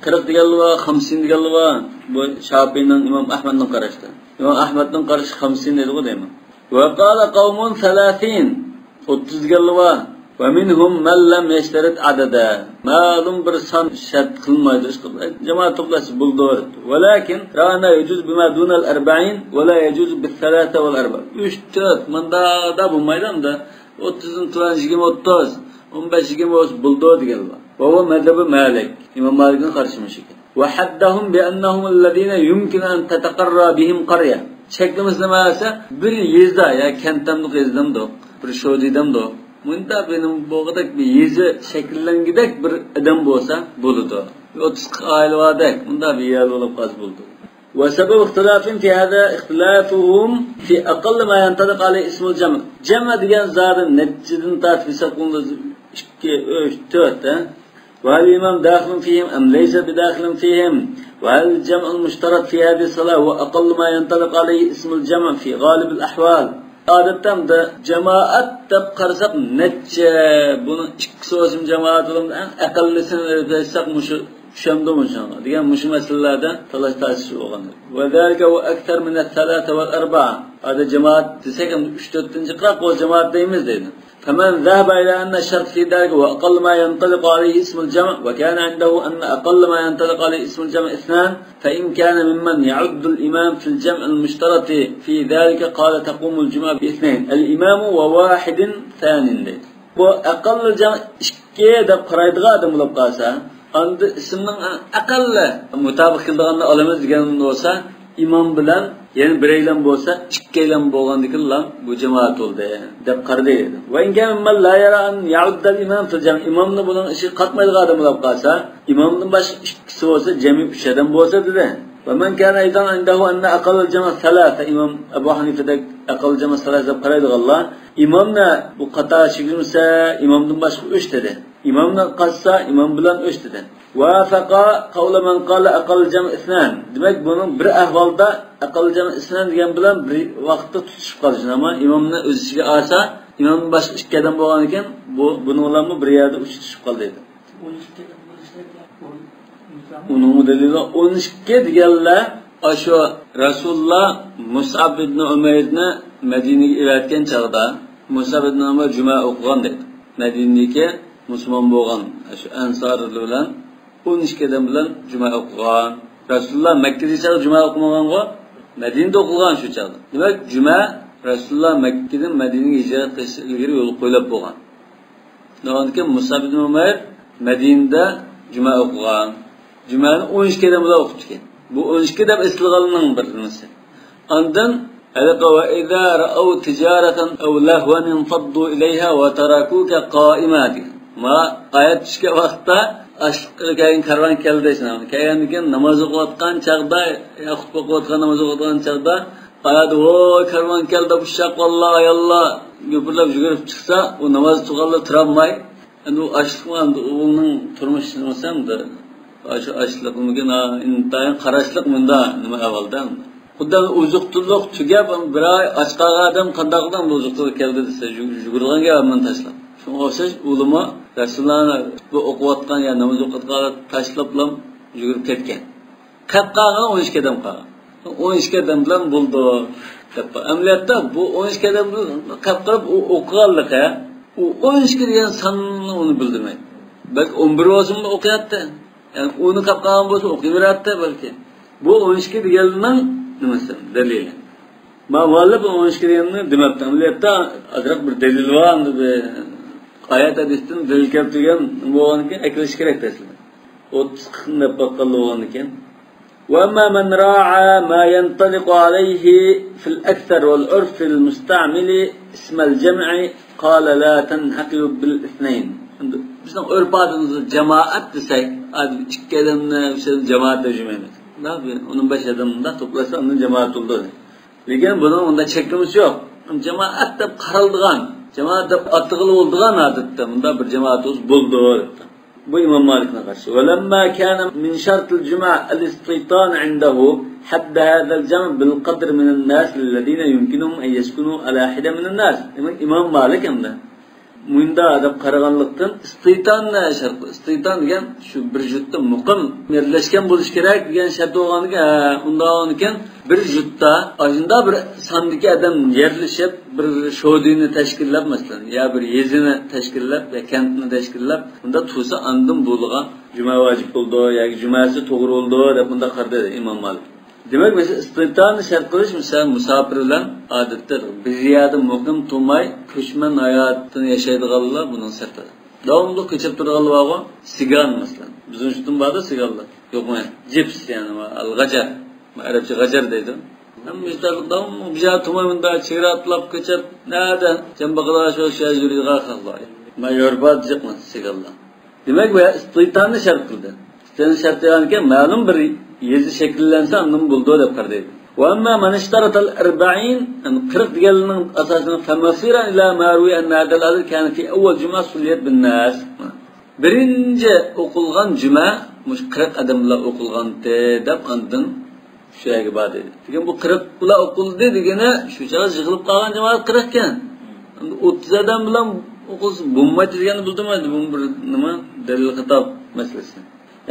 40 diyorlar var, 50 diyorlar var. Bu Şafii'nin İmam Ahmed'in karşısında. İmam Ahmed'in karşı 50 dedi o değil mi? وقال قوم 30 30 diyorlar var. ومنهم من لم يشترط عددا معلوم bir son shart qilmaydi jamoat to'plash buldur ولكن رانا يجوز بما دون ال40 ولا يجوز بالثلاثه والاربع 3-4 manda da bo'lmaydi unda 30 turan 20-30 15-20 buldur degan bor bu mazhabi Malik imom Malikning qarshi ekan وحدهم بانهم الذين يمكن ان تتقرى بهم قريه cheklimiz nima esa bir yezda ya kantamlik yezdamdo bir sho'didamdo bunda benim bo'g'dak bir yezi shakllangidek bir odam bo'lsa bo'ladi 30 oiladak bunda bir yer bo'lib qaz bo'ldi وسبب اختلاف في هذا اختلافهم في اقل ما ينطبق عليه اسم الجمع جمع degan zodi nechidan tartib qilindi 2 3 4 وهل الإمام داخل فيهم أم ليس بداخل فيهم وهل الجمع المشترك في هذه الصلاة هو أقل ما ينطلق عليه اسم الجمع في غالب الأحوال عادة جماعة تبقرسق نتشة bunu iki sözüm cemaatlerin أقلسını desek muşu şamda muşanga diyen muşu meselelerden talaş tartışır olanlar. وذلك هو أكثر من الثلاثة والأربعة. هذا جماعة desek 3-4. kırak o cemaat deyimiz deydi. فمن ذهب إلى أن الشرط في ذلك وأقل ما ينطلق عليه اسم الجمع وكان عنده أن أقل ما ينطلق عليه اسم الجمع 2 فإن كان ممن يعد الإمام في الجمع المشترط في ذلك قال تقوم الجمعة ب2 الإمام وواحد ثاني وأقل الجمع 2 دب قرايدغا adam bo'lib qolsa anda ismning aqalli mutabaq qilganini olamiz degan bo'lsa imom bilan yani bireylan bo'lsa ikkaylan bo'lgandikilar bu jamoat bo'ldi deb qaradi edi va ingan man la yara an ya'udda al-imam fil jam' imomni buning ishi qatmaydigan odam bo'lib qolsa imomdan boshqa ikkisi bo'lsa jami 3 odam bo'lsa dedi va man kana aydan indahu anna aqall al-jam' 3 imom Abu Hanifadek aqall al-jam' 3 deb qaraydiganlar imomni bu qator shigirsa imomdan boshqa 3 dedi imomni qassa imom bilan 3 dedi vafaqa qawla man qala aqall al-jam' 2 demak buning bir ahvolda aqall al-jam' 2 degan bilan bir vaqtda tutishib qolishi ama imomni o'z ishiga olsa imomdan boshqa 2 odam bo'lgan ekan buni ularni bir yerda tutishib qoldi dedi uning dalili 12 deganlar shu Rasululloh Mus'ab ibn Umayrni Madinaga evatgan chog'da Mus'ab ibn Umayr juma o'qigan dedi Madinaga musulmon bo'lgan shu ansorlar bilan 12 odam bilan juma o'qigan Rasululloh Makkada juma o'qimagan-ku Madinada o'qigan shu chog'da demak juma Rasululloh Makkadan Madinaga hijrat qilishga ilgari yo'l qo'yilib bo'lgan Nahotki Mus'ab ibn Umayr Madinada juma o'qigan jumani 12 odam bilan o'qitgan bu 12 deb istilg'alning bir nimasi ondan alaqa va idza ra'aw tijaratan aw lahwan infaddu ilayha wa tarakuka qa'imat ma oyat tushgan vaqtda ashqilgan karvon keldi shunday kelgandan namoz o'qiyotgan chaqda xutba o'qiyotgan namoz o'qiyotgan chaqda oyat voy karvon keldi bu shaq vallahi Allah gupirlab yugurib chiqsa u namoz tugalib turolmay endi u ashqman uning turmushini olsamda shu ashliqmikin intayin qarashliq bunda nima avvalda xuddi uzuqtuluq tugab bir oy ochqan odam qandaqdan bu uzuqtuluq keldi desa yugurganga man tashlab shunga o'xshash ulama Rasulullohni bu o'qiyotgan ya namoz o'qiyotgan tashlab bilan yugurib ketgan qatqag'ini 12 odam qolgan 12 odam bilan bo'ldi deb amaliyotda bu 12 odam qatqarib o'qiganligi u 12 degan sonni uni bildirmaydi balki 11 bo'lsin o'qiyapti yani uni qatqagan bo'lsa o'qiyveradi balki bu 12 deganning nimasi dalili ma muallif 12 deganni demabdi amaliyotda azroq bir dalil bor deb oyat hadisdan dalil keltirgan bo'lganki aytish kerak aslida 30 deb baqqan ekan وأما من راعى ما ينطلق عليه في الأكثر والعرف المستعمل اسم الجمع قال لا تنحقر بالاثنين bizning urfimizda jamoat desak ikki odamni jamoat demaymiz uni 5 odamda to'plasa uni jamoat bo'ladi lekin buni unda cheklimiz yo'q jamoat deb qaraldigan jamoat deb atig'ili bo'ldigan odatda bunda bir jamoat o'z bo'ldi bu imom Malikning qarshi walamma kana min shart al-juma' al-istitan 'indahu hadd hadha al-jam' bil qadr min an-nas alladhina yumkinuhum an yaskunu ala hida min an-nas imom Malik hamda Munda deb qaraganlikdan istitanni shart. Istitan degan shu bir jutda muqim yerlashgan bo'lish kerak degan shart bo'lganiga, undan ekan bir jutda ajinda bir sondagi odam yerlashib bir shodini tashkillab masalan, ya bir yezini tashkillab ya kentni tashkillab, unda tursa andan bo'lgan juma vojib bo'ldi yoki jumasi to'g'ri bo'ldi deb bunda qaradi Imom Malik. Demek mesela istitanı şart qilish mesela musafir bilan odatda bir yerda muqim turmay ko'chman hayotini yashaydiganlar buning sirti. Davomli ko'chib turganlar bor, sigan masalan. Bizning uchun borda siganlar. Yo'qmi? Jips yani al-ghajar. Arabcha ghajar deydi. Ham mesela davomli bir yerda turmay bunda chegara atlab ko'chib, nada jambaqalar shu yuradigan xalqlar. Mayorbat jiqmi siganlar. Demek bu istitanı şart qildi. Istitanı şart deganki ma'lum bir yezi şekillense anlam buldu deb qaraydi. Wa amma man ishtarata al-40 an 40 deganning asosini famasiran ila marwi an adal kana fi awwal juma sulliyat bin nas. Birinchi o'qilgan juma mush 40 odamlar o'qilganda deb andin shu yerga bordi. Degan bu 40 bilan o'qildi degani shu joyga yig'ilib qolgan jamoat 40 ekan. 30 odam bilan o'qilsa bo'lmaydi degani bildirmaydi. Bu bir nima dalil xitob masalasi.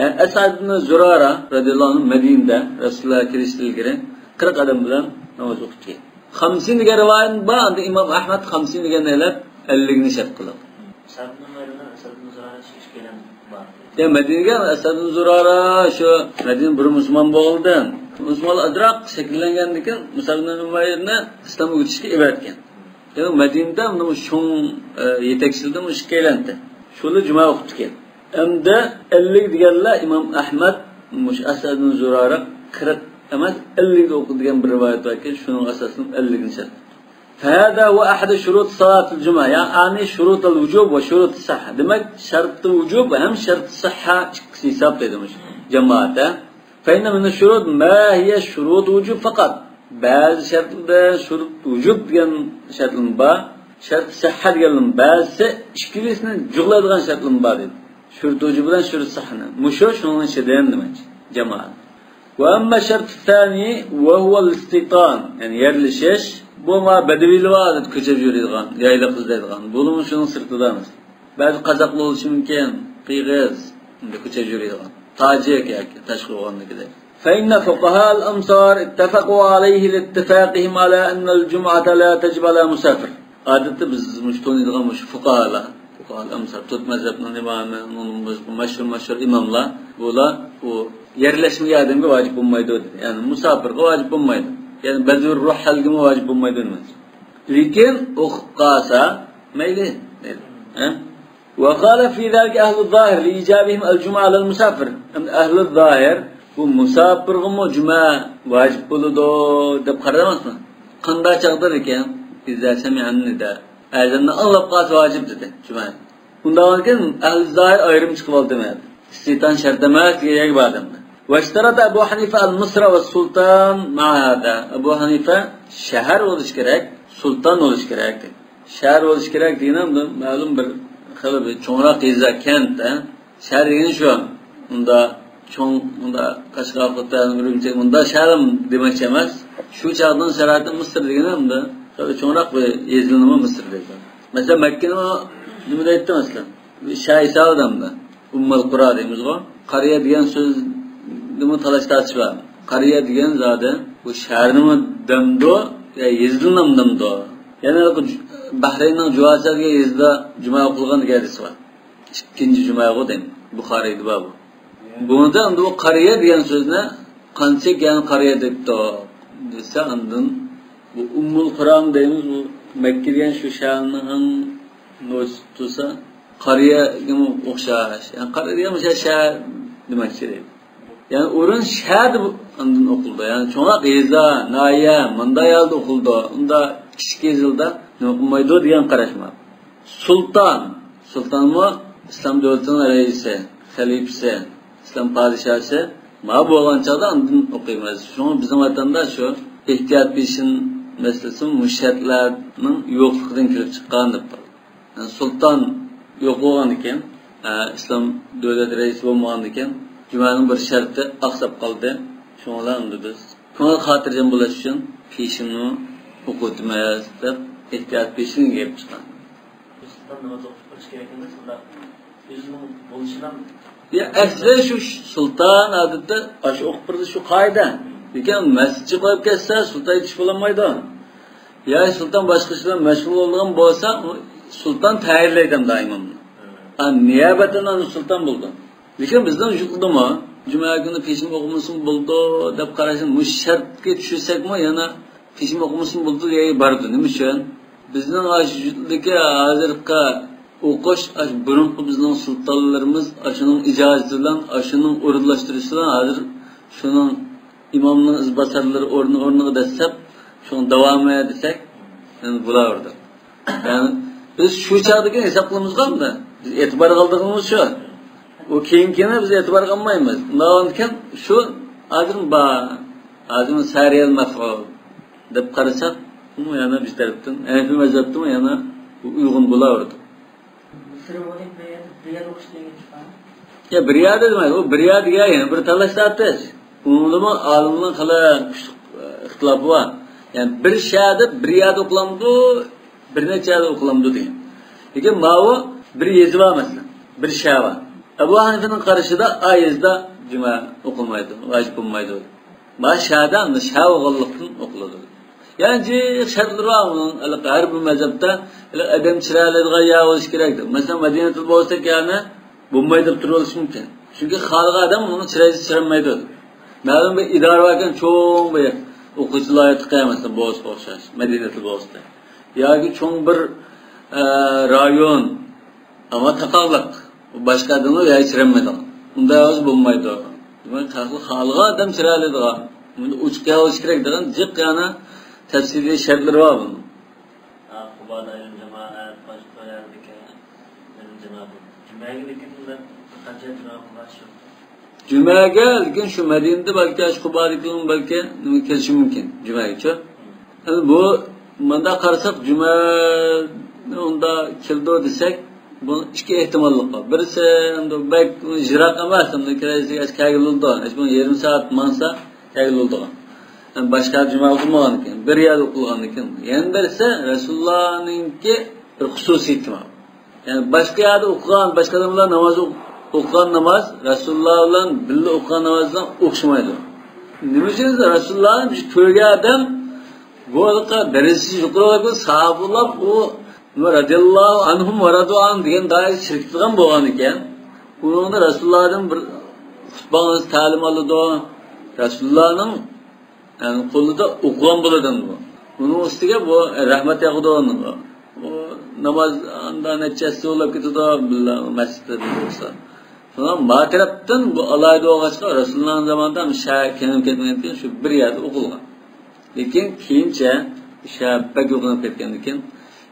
Yani Esad ibn Zurara radıyallahu anh Medine'de Resulullah kiriştirilgiri 40 adam bilen namaz okudu. 50 diye rivayet var. İmam Ahmed 50 diye neler 50'ni şart kıldı. Esad ibn Zurara şiş gelen var. Ya Medine'de Esad ibn Zurara şu Medine bir Müslüman oldu. Müslüman adrak şekillengendikken Musab ibn Umayr'ne İslam'a geçişki ibaretken. Yani Medine'de bunu şun yetekçildi mu şikaylendi. Şunu cuma okudu. Hem de 50 diyenler İmam Ahmed muş Esad ibn Zurara 40 emas 50 okudu diyen bir rivayet var ki şunun asasının 50'ni şart. فهذا هو أحد شروط صلاة الجمعة يعني شروط الوجوب وشروط الصحة. Demek şart الوجوب hem şart الصحة hesap edilmiş cemaate. فإن من الشروط ما هي شروط وجوب fakat bazı şartlarda şurut vücub diyen şartların var, şart sıhhat diyen bazı işkilisini cüglaydigan şartların var dedi. Şurut vücub bilen şurut sıhhatını. Muşo şunun içinden demek cemaat. Ve amma şart thani ve huvel istitan yani yerleşiş bu ma bedevili vadet köçep yürüydigan, yayla kızlaydigan. Bunun şunun sırtıdamız. Bazı kazaklı oluşu mümkün, kıyğız, köçep yürüydigan. Tacik yaki, taşkı oğandaki فإن فقهاء الأمصار اتفقوا عليه لاتفاقهم على أن الجمعة لا تجب على مسافر. Adette biz müştehidgan fuqahalar, fuqahaal amsar tut mezhebinin imamı, meşhur imamlar, bular o yerleşmeye adamga vacip olmaydı dedi. Yani musafirga vacip olmaydı. Yani bezir ruh halgime vacip olmaydı demez. Lekin o'qib qolsa mayli dedi. Ve qala fi zalika ahlu zahir li ijabihim al-jum'a ala al-musafir. Ahlu zahir bu musafirga juma vacip bo'ladi deb qaramasmi? Qanday chaqdir ekan? Bizlar sami'an nida. Azanni anlab qolsa vacip dedi juma. Undan keyin ahli zahir ayrim chiqib oldi demadi. İstitan şart emas degan bir odamda. Ve ishtarata Abu Hanifa al-Misra ve sultan ma'ada. Abu Hanifa shahar bo'lish kerak, sultan bo'lish kerak dedi. Shahar bo'lish kerak deganimda ma'lum bir xilib cho'nroq yezda kentda shahar degan shu. Unda cho'ng unda Qashqardan Urumchi unda sharim demoqchi emas. Shu chaqdan sharati Misr deganimda cho'nroq bir yezilnimi Misr dedi. Mesela Makka nima deydi masalan? Shaysa odamda Ummul Qura deymiz go. Qariya degan so'z nima talashtarchi bor. Qariya degan zodi bu shaharnimi damdo ya yezdinam damdo. Yana Bahraynning Juvasaga yezda juma o'qilgan degan hadis bor. Ikkinchi jumaga deydi. Buxoriyda bor bu. Bunda endi bu qariya degan so'zni qancha gan qariya debdi desa andin bu Ummul Qura deymiz bu Makka degan shu shaharning no'stusa qariyaga o'xshash. Yani qariya degan shahar demakchi deydi. Yani o'rin shahar deb andin o'qildi. Yani cho'naq yezda, naya, manda yalda o'qildi. Unda kichik yezilda o'qimaydi degan qarashma. Sultanmi islom davlatining raisi, xalifasi, islom podshosi ma bo'lgan chog'da andin o'qiymiz. Shuni bizning vatanda shu ehtiyot peshin masalasi mushatlarning yo'qligidan kelib chiqqan deb qoldi. Yani sultan yo'q bo'lgan ekan, islom davlat raisi bo'lmagan ekan, jumaning bir sharti aqsab qoldi. Shunlarni biz ko'ngil xotirjam bo'lish uchun peshinni o'qitmaymiz deb ehtiyot peshin kelib chiqqan. sultan namaz o'qish kerak emas, ular o'zining bo'lishidan ya asli shu sulton odatda shu o'qib turdi shu qoida. Lekin masjidga qo'yib ketsa sulton yetish bo'lmaydi. Ya sulton boshqa ishlar mashg'ul bo'lgan bo'lsa, sulton tayyorlaydi doim. Niyobatan sulton bo'ldi. Lekin bizdan yuqdimi? Juma kuni peshin o'qimasin bo'ldi deb qarasam, bu shartga tushsakmi, yana peshin o'qimasin bo'ldi deya bordi. Nima uchun? Bizning ashdagi hozirgi o'qish burunqi bizning sultonlarimiz shuning ijozati bilan, shuning o'rinlashtirishi bilan hozir shuning imomning izbasarlari o'rniga dastlab shuni davomi desak, endi bo'lardi. Ya'ni biz shu chaqdagi hisoblaymiz qanda. Biz e'tibor qildig'imiz shu. O keyingini biz e'tibor qilmaymiz. Undan shu azim sariyal maf'ul deb qarasak, bu yana biz tarafdan, Hanafi mazhabdan yana uyg'un bo'lardi. Ya biriyad demaydi, o biriyadga yana bir talashlatdi. Umumda olimlar qala ixtilofi bor. Yani bir shahada biriyad o'qilamdi, bir nechada o'qilamdi degan. Lekin ma'vo bir yezib olmasdi, bir shahva. Abu Hanifa'nın qarashida ayizda juma o'qilmaydi, vajib bo'lmaydi. Mashhada shahvallikdan o'qiladi. Yani şartları var bunun. Her bir mezhepte adam çırağlaydığı yağ oluş gerektir. Mesela Medine'de olsa yani bombayı da durulmuş mümkün. Çünkü halka adam onun çırağıcı çıramaydı. Malum bir idare varken çok bir okuyucular tıkayamazsın boğaz oluşar. Medine'de olsa. Yani çok bir rayon ama takavlak. Başka adamı yağ çıramaydı. Bunda yağız bombaydı. Halka adam çırağlaydığı. Uçuk yağ oluş gerektir. Cık yani tefsiri şartları var bunun. Kuba'da ilim cemaat, başka yerdeki ilim cemaat. Cümle'ye gidip kaç cemaat var şu? Cümle'ye gelirken şu Medine'de belki aşk Kuba'dakilerin belki kelişi mümkün. Cümle'ye çok. Yani bu manda karsak Cümle onda kildo desek bunun iki ihtimallık var. Birisi belki jirak emasın. Kirayesi aşk kaygılı oldu. Bunun yarım saat mansa kaygılı oldu. Yani başka cuma okumagan ekan, bir yer o'qilgan ekan. Yana birisi Rasulullahninki bir xususiyati bor. Yani başka yerde o'qigan, başka odamlar namoz o'qigan namoz Rasululloh bilan birga o'qigan namozdan o'xshamaydi. Nima uchun Rasulullahni biz ko'rgan odam bu darajasi yuqori sahobalar u radhiyallohu anhum va radu an degan doir shirk qilgan bo'lgan ekan. Bunda Rasulullahdan bir xutbani ta'lim oldi. Rasulullahning yani qo'lida o'qigan bo'ladan bu. Buning ustiga bu rahmat yog'di bu. Bu namoz andan nechasi o'lab ketadi billah masjidda bo'lsa. Sonra matrapdan bu alayda o'g'achqa Rasululloh zamonida kenim ketmagan shu bir yerda o'qilgan. Lekin keyincha shabbak o'qilib ketgan ekan.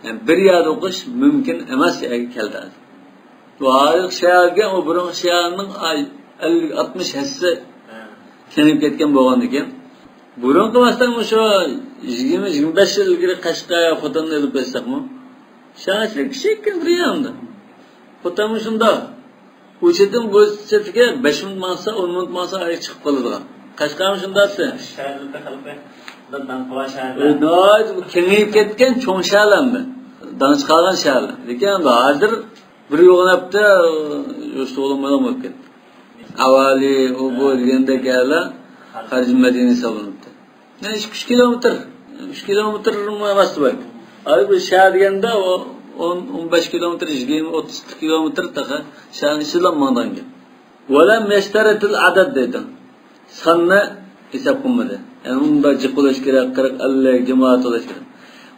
Yani bir yerda o'qish mumkin emas keldi. Bu hozir shaharga o burun shaharning 50-60 hassa kenim ketgan bo'lgan ekan. Burun qilmasdan shu 20-25 yil ilgari Qashqarga xotinni olib bersakmi? Shahar kichik duriyamda. Xotin shunda. O'chidim bu chetiga 5 minut masa, 10 minut masa ay chiqib qoladigan. Qashqarmi shundasi? Shaharda qilib dan qova shaharda. Bu kengayib ketgan cho'ng shaharlarmi? Danış qolgan shaharlar. Lekin hozir bir yo'g'inabda o'sha o'lmadan bo'lib ketdi. Avvali u bu deganda kellar Xarj Madina hisoblanibdi. Yani 3 kilometr. 3 kilometr emas bu. Hali bu shahar deganda 10-15 kilometr, 20-30 kilometr taqa shahar ishlanmagan. Wala mashtaratul adad dedi. Sanni hisob qilmadi. Yani unda jiqulash kerak, 40-50 jamoat bo'lish kerak.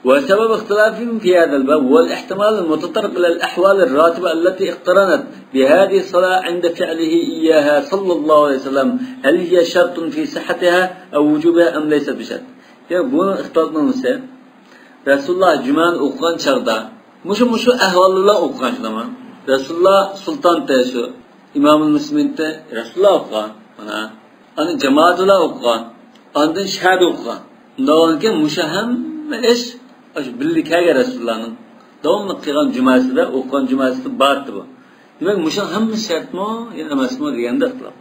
وسبب اختلافهم في هذا الباب هو الاحتمال المتطرق إلى الأحوال الراتبة التي اقترنت بهذه الصلاة عند فعله إياها صلى الله عليه وسلم هل هي شرط في صحتها أو وجوبها أم ليس بشرط. يعني bunu اختلطنامızsa Resulullah Cuma'nın okuyan çağda muşu ahvallılar okuyan şunama. Resulullah Sultan Tesu İmam-ı Müslim'de Resulullah okuyan hani cemaatler okuyan andın şahit okuyan ondan ki muşu hem iş birlikte Resulullah'ın devamlı kılan cumasida o'qigan cumasida bardi bu. Demak, musha hamma shart mı, yana emasmi deganda ixtilof.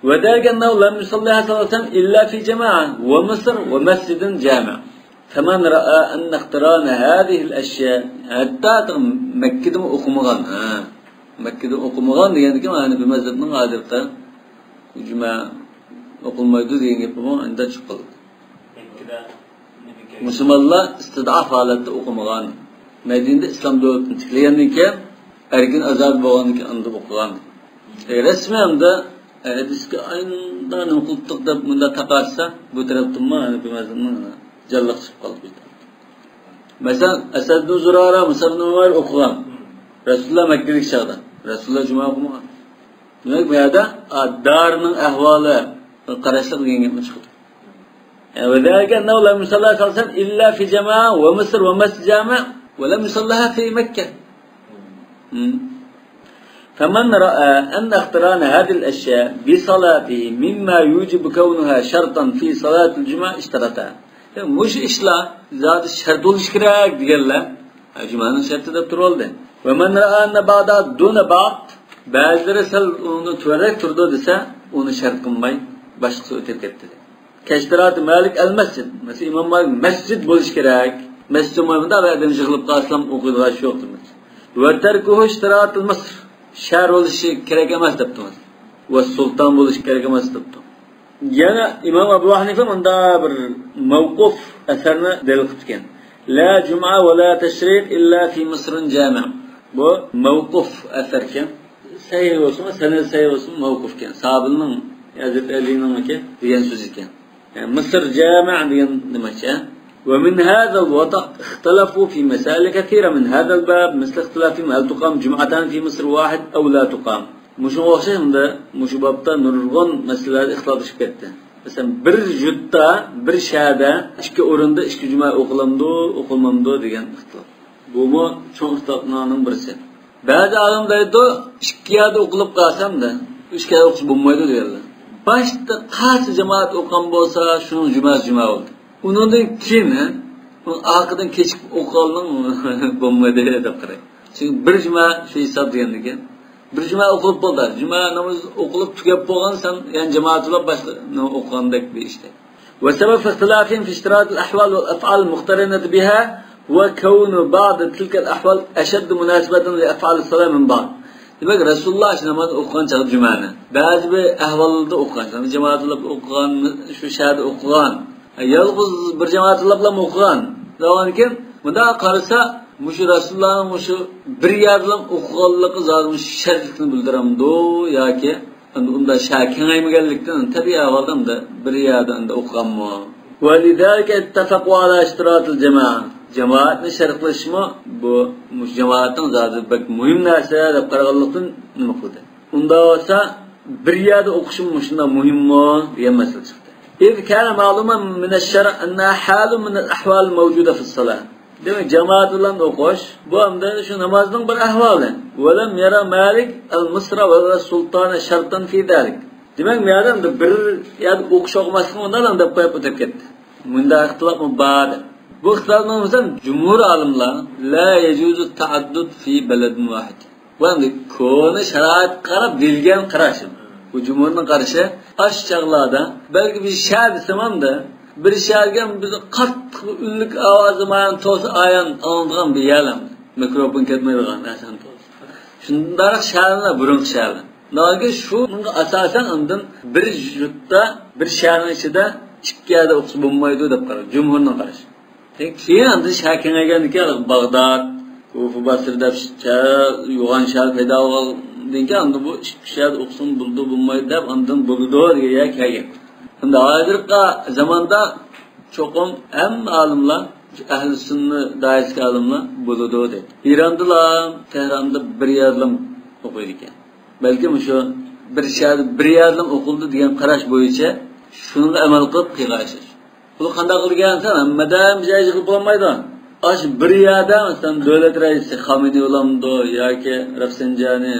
Va dergan Navlam sallallohu alayhi vasallam illa fi jamaa va Misr va masjidin jami'. فمن رأى أن اقتران هذه الأشياء حتى مكة أقمغان مكة أقمغان يعني كما أنا بمزدنا عادلتا جماعة أقوم يدود ينقبهم عند شقل مسلم الله استضعف على أقمغان مدينة الإسلام دولة تكليان كان أرجن أزاد بوان كان عند أقمغان رسمي عند حديث عندنا نقول تقدم من تقاسة بتراب تما أنا بمزدنا جلق شقل بيت مثلا أسد زرارة مسلم نوار أقمغان رسول الله مكة شغلة رسول الله جماعة أقمغان نقول بهذا الدارن أهواله القراشة غير مشهور وذلك أنه لم يصلى صلى الله عليه وسلم إلا في جماعة ومصر ومسجد جامع ولم يصلها في مكة. فمن رأى أن اقتران هذه الأشياء بصلاته مما يوجب كونها شرطا في صلاة الجمعة اشترطها. مش إشلا ذات الشرط والإشراك ديالله جمعة شرط دبترول ده. ومن رأى أن بعضها دون بعض bazıları sal onu tüverek turdu dese onu şart kılmayı başkası ötep etti. Keştirat Malik el-Mescid. Mesela İmam Malik mescid buluş gerek. Mescid umarında ve edin şıkılıp kaslam okuduğu şey yoktur. Ve terkuhu iştirat el-Mısr. Şer oluşu gerek emez depti. Ve sultan buluş gerek emez depti. Yani İmam Ebu Hanife bunda bir mevkuf eserine delil tutken. La cuma ve la teşrik illa fi Mısır'ın cami'. Bu mevkuf eserken. Sahih olsun, sened sahih olsun, mevkuf iken. Sahabenin Hazreti Ali'nin ki diyen söz iken. Yani Mısır cami' diyen demek ya. Ve min hâzel vada ihtilafû fi mesâile kethîre min hâzel bâb misl ihtilâfîm hel tuqam cum'atan fi Mısır vâhid ev la tuqam. Muşu oxşayında muşu babda nurgun meseleler ihtilaflaşıp ketdi. Mesela bir jutda, bir şahada iki orunda iki cuma oqulmamdı degan ihtilaf. Bu mu çok ihtilaflarning birisi. Bazı alimler de iki yerde okulup kalsam da üç yerde okusu bulmaydı diyorlar. Başta kaç cemaat okuyan olsa şunun cuma oldu. Onun da kim? Onun arkadan keçip okuyanın bulmaydı diye de karay. Çünkü bir cuma şu hesap diyendik. Bir cuma okulup buldu. Cuma namaz okulup tükep boğansan yani cemaatla başka okuyandak bir işte. Ve sebep ihtilafin fi iştirat al-ahval ve af'al muhtarinat biha وكون بعض تلك الأحوال أشد مناسبة لأفعال الصلاة من بعض. Demek Resulullah için namaz okuyan çağır cuma'na. Bazı bir ahvalda okuyan, cemaatla okuyan, şu şahada okuyan. Yalnız bir cemaatla mı okuyan? Zamanken bunda karısa muşu Resulullah'ın muşu bir yerden okuyanlığı zaten şerifini bildiramdı ya ki onda şakin ayımı geldikten tabi ahvaldan da bir yerden de okuyan mı? وَلِذَٰلِكَ اتَّفَقُوا عَلَى اشْتِرَاطِ الْجَمَاعَةِ. Cemaatin şerifleşme bu cemaatin zaten pek mühim narsa deb qaraganlıqdan nima qildi. Unda olsa bir yerde o'qishim shunda muhimmi degan masala chiqdi. İz kana ma'luman min ash-shar' anna halun min al-ahwal mawjuda fi as-salah. Demek cemaat bilan o'qish bu hamda shu namozning bir ahvoli. Wa lam yara Malik al-Misra wa sultan shartan fi zalik. Demek bu yerda bir yerde o'qish o'qimaslik undan deb qo'yib o'tib ketdi. Bunda ixtilof bor. Bu ixtilofdan mesela cumhur alimlar la yejuzu taaddud fi beledin vahid. Bu hamda koni sharoit qarab bilgan qarashim. Bu cumhurning qarashi ash chaqlarda balki bir shar desamanda bir sharga biz qattiq unlik ovozi bilan to's ayan oladigan bir yalam mikrofon ketmaydigan narsani to's. Shunday sharlar burun sharlar. Nega shunga asosan undan bir yurtda bir sharning ichida ikki yerda o'qib bo'lmaydi deb qaraydi cumhurning qarashi. Keyin endi shakin eganiki Bag'dod, Kufa, Basrada yo'g'on shahar paydo bo'lgandan endi bu ikki shahar o'qsin bo'lmaydi deb undan bo'ldi degan kelgan. Endi hozirgi zamonda cho'qim ham olimlar ahli sunna doirasi olimlar bo'ldi dedi. Irondalar, Tehronda bir yerlam o'qiydi ekan. Balki shu bir shahar bir yerlam o'qildi degan qarash bo'yicha shunga amal qilib qilasiz. Bu qanday qilgansan? Hammadan joy qilib bo'lmaydi. Ash bir yerda masalan davlat raisi Xomeyniy ulamdo yoki Rafsanjani,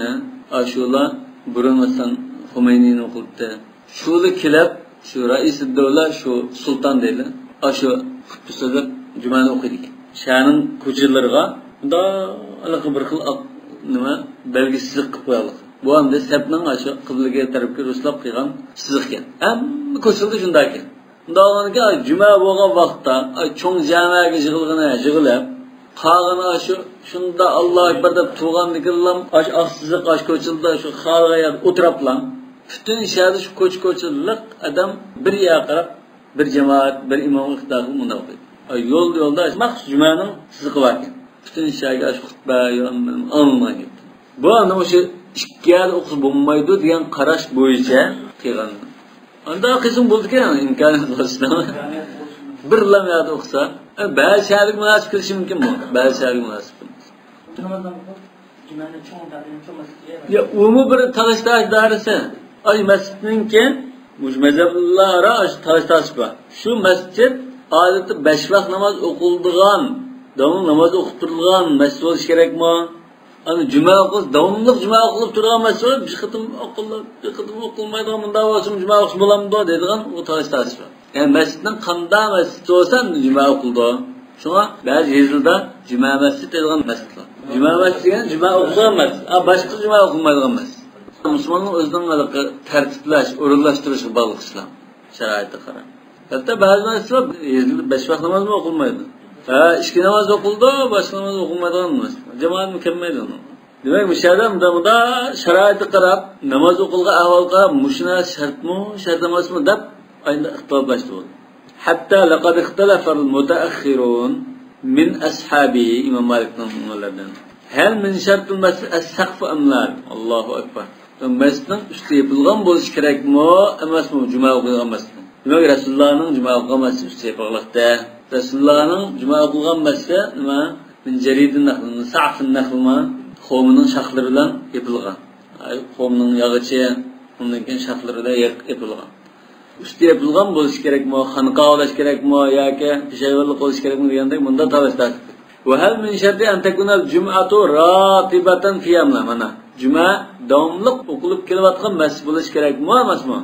ashular burun masalan Xomeyniyni qilibdi. Shuli kelib, shu rais davlat, shu sulton deydi. Ashu xutbasida jumani o'qiydi ekan. Shaning ko'chalarga unda aniq bir xil nima belgisizlik qilib qo'yadi. Bu hamda sabning ashu qiblaga tarafga ruslab qo'ygan siziq ekan. Hamma ko'chada shunday ekan. Dağınki cuma bo'lgan vaqtda cho'ng jamaga yig'ilib, qag'ini shunda Alloh akbar deb turgandikilam, ostiga ko'childi, shu xalga o'tiriblar. Bütün şehirde şu koç-koçluk adam bir yaqarab, bir cemaat, bir imam iqtidarı bunda o'qiydi. Yolda maxsus jumaning siziqi bor ekan. Bütün şehirga shu xutba anlamaydi. Bu ana o'sha ikki yil o'qib bo'lmaydi degan qarash bo'yicha qilgan. Anda qism bo'ldi-ku, imkoniyat bo'lsa. Bir lamyada o'qsa, ba'zi shahar munosib qilishi mumkin bu. Ba'zi shahar munosib. Ya umumiy bir talashdash darisi. Ay masjidninki muzmazablara taş var. Şu masjid adeti 5 vaqt namoz o'qildigan, davomli namoz o'qib turilgan masjid bo'lish kerakmi? Ana juma o'qish, davomli juma o'qilib turgan masjid, bir qitim o'qilmaydigan bunda bo'lsin juma o'qish bo'lamdi deydigan u tash var. Yani masjidning qanday masjid bo'lsa juma o'qildi. Shunga ba'zi yezilda juma masjid deydigan masjidlar. Juma masjid degan juma o'qilgan masjid, boshqa juma o'qilmaydigan masjid. Müslümanın özünün tertiplash, o'rinlashtirishi bog'liq islom sharoitiga qarab. Hatto ba'zi masjidlar 5 vaqt namoz o'qilmaydi. Ikki namoz o'qildi, boshqa namoz o'qilmaydigan emas. Jamoat mukammaydi uni. Demak, bu sharoitda sharoitiga qarab, namoz o'qilgan ahvol qarab, mushuna shartmi, shart emasmi deb ayni ixtiloflashdi. Hatta laqad ikhtalafa al-mutaakhirun min ashabi Imam Malikning ulardan. Hal min shartul masjid as-saqf am la? Allohu akbar. Masjidning usti yapilgan bo'lishi kerakmi, emasmi juma o'qilgan masjid? Demak, Rasulullohning juma o'qilgan masjid usti yapilganda, Rasulullohning juma o'qilgan masjid nima? Min jaridin nahl, sa'fin nahlma, xo'mining shaxlari bilan yapilgan. Xo'mining yog'ichi, undan keyin shaxlari bilan yapilgan. Usti yapilgan bo'lishi kerakmi, xanqa olish kerakmi yoki shayvonlik qilish kerakmi deganda bunda tavsiya. Wa hal min sharti an takuna al-jum'atu ratibatan fi amla mana. Juma davomliq o'qilib kelayotgan masjid bo'lish kerakmi, emasmi?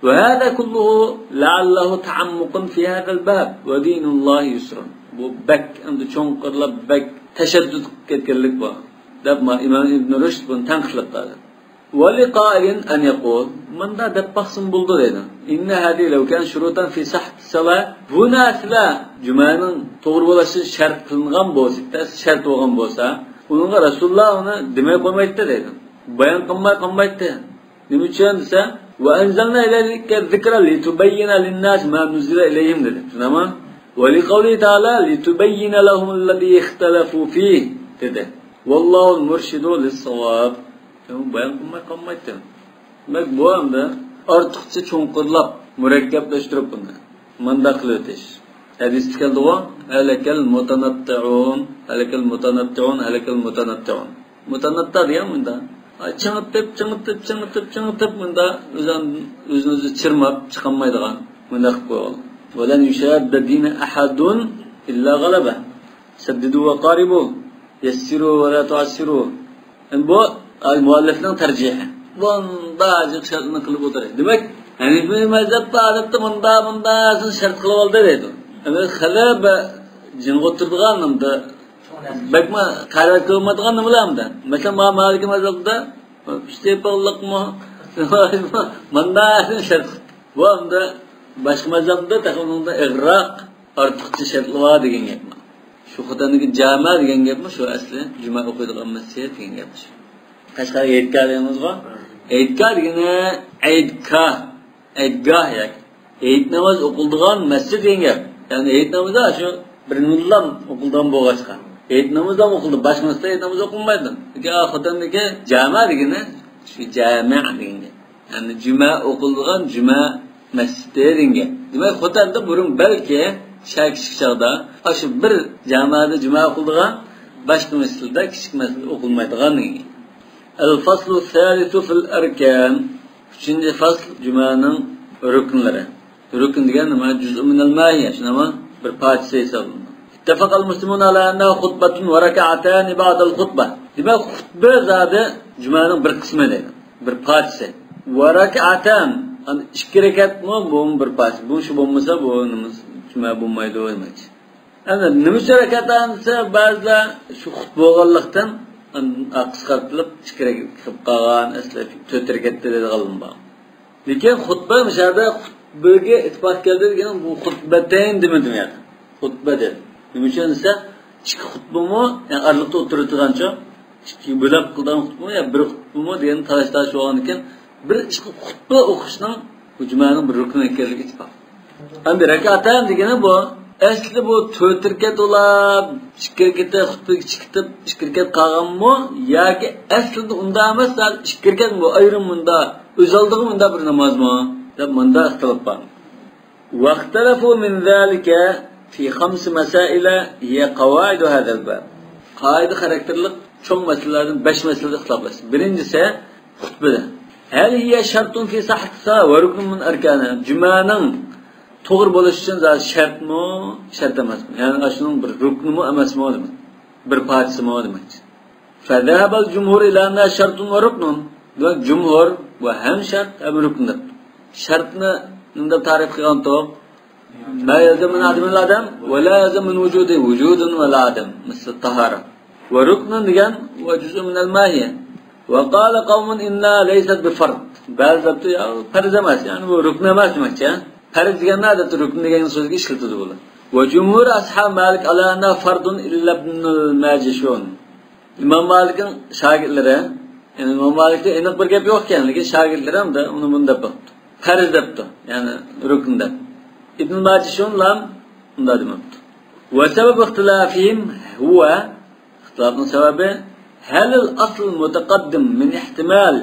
Va hada kulluhu la'allahu ta'ammuqun fi hadha al-bab wa dinullohi yusrun. Bu bak endi cho'nqirlab bak tashaddud ketganlik bu. Deb Imom Ibn Rushd buni tanqidlab qoldi. Wa liqa'in an yaqul manda deb bahsim bo'ldi dedi. Inna hadi law kan shurutan fi sahh salat bu narsa jumaning to'g'ri bo'lishi shart qilingan bo'lsa, shart bo'lgan bo'lsa, unga Rasululloh uni demay qo'ymaydi dedi. Bayon qilmaydi. Nima uchun desa, va anzalna ilayka zikra litubayyana lin-nas ma nuzila ilayhim dedi. Shunami? Va liqawli ta'ala litubayyana lahum alladhi ikhtalafu fihi dedi. Vallohu al-murshidu lis-sawab. Bayon qilmaydi. Demak, bu hamda ortiqcha cho'nqirlab, murakkablashtirib buni. Manda qilib o'tish. Hadis keldi-ku, halakal mutanatti'un, halakal mutanatti'un. Mutanatta degan bunda. Chingitib bunda o'zini chirmab chiqolmaydigan bunda qilib qo'ygan. Valan yushadda dina ahadun illa g'alaba. Saddidu va qaribu, yassiru va la tu'assiru. Bu muallifning tarjihi. Bunda shartni qilib o'tiradi. Demak, Hanifiy mazhabda odatda bunda shart qilib oldi deydi. Xalab jing'otirdigan nimda bakma qaror qilmaydigan nimalarmda. Masalan, Maliki mazhabda istepaqliqmi, manda shart. Bu hamda boshqa mazhabda taqimda igroq ortiqcha shartlar degan gapmi. Shu xotiniki jama degan gapmi, shu asli juma o'qiydigan masjid degan gap. Qashqar aytganingizga aytgan degani aydgoh yoki ayd namoz o'qildigan masjid degan gap. Yani ayd namozi shu bir millam o'qildan bo'lg'achqa. Ayd namozi ham o'qildi, boshqasida ayd namozi o'qilmaydi. Xotindagi jama degani shu jami' degan gap. Yani juma o'qildigan juma masjidi degan gap. Demak, xotinda burun balki kichik chog'da shu bir jamada juma o'qildigan boshqa masjidda kichik masjid o'qilmaydigan degan. الفصل الثالث في الأركان. Üçüncü fasl Cuma'nın rükünleri. Rükün degan nima? Cüz'ü minel mahiyye. Şunama bir parçası hesabında. İttefakal muslimun ala ennehu hutbatun ve raka'atani ba'dal hutbah. Demek hutbe zade Cuma'nın bir kısmı deydi. Bir parçası. Ve raka'atan. Yani 2 rekat mı? Bu bir parçası. Bu şu bulmasa bu Cuma bulmaydı olmayacak. Yani nimiş raka'atan ise bazıda şu hutbe oğallıktan qisqartirib 2 rekat qilib qolgan, aslida 4 rekatda dedi g'alim bor. Lekin xutba mishada birga ittifoq keldi degan bu xutbatain demadim yani. Xutba dedi. Nima uchun desa, ikki xutbami, yani arliqda o'tiradigancha, ikki bo'lib qilgan xutbami yo bir xutbami degan talashtash bo'lgan ekan, bir ikki xutba o'qishning bu jumaning bir rukni ekanligi ittifoq. Endi rak'atan degani bu asli bu 4 rakat ulab, 2 rakatda xutbaga chiqib, 2 rakat qolganmi yoki aslida unda emas, 2 rakat bu ayrim bunda, o'zaldiga bunda bir namozmi deb bunda ixtilof bor. Vaqtalafu min zalika fi 5 masaila hiya qawaid hadha al-bab. Qoida xarakterlik cho'ng masalalardan 5 masalada ixtiloflashdi. Birinchisi xutbada. Hal hiya shartun fi sahhatiha wa ruknun min arkaniha. Jumaning to'g'ri bo'lishi uchun shartmi, shart emasmi? Ya'ni shuning bir ruknimi emasmi demak. Bir parchasimi demak. Fadhabal jumhur ila anna shartun wa ruknun. Demak jumhur bu ham shart ham rukn. Shartni unda ta'rif qilgan to'q ما يلزم من عدم العدم ولا يلزم من وجوده وجود ولا عدم مثل الطهارة وركن ديان وجزء من الماهية وقال قوم إنها ليست بفرض بعض ضبط فرض ما يعني هو ركن ما سمعتها فرض ديان هذا الركن ديان سوزك إيش كنت تقول وجمهور أصحاب مالك على أنها فرض إلا ابن الماجشون إمام مالك شاغلره يعني إمام مالك إنك بركب يوك يعني لكن شاغلره هم ده ونو من دبته فرض دبته يعني ركن ده ابن الماجشون لم ندمت وسبب اختلافهم هو اختلاف سببه هل الأصل المتقدم من احتمال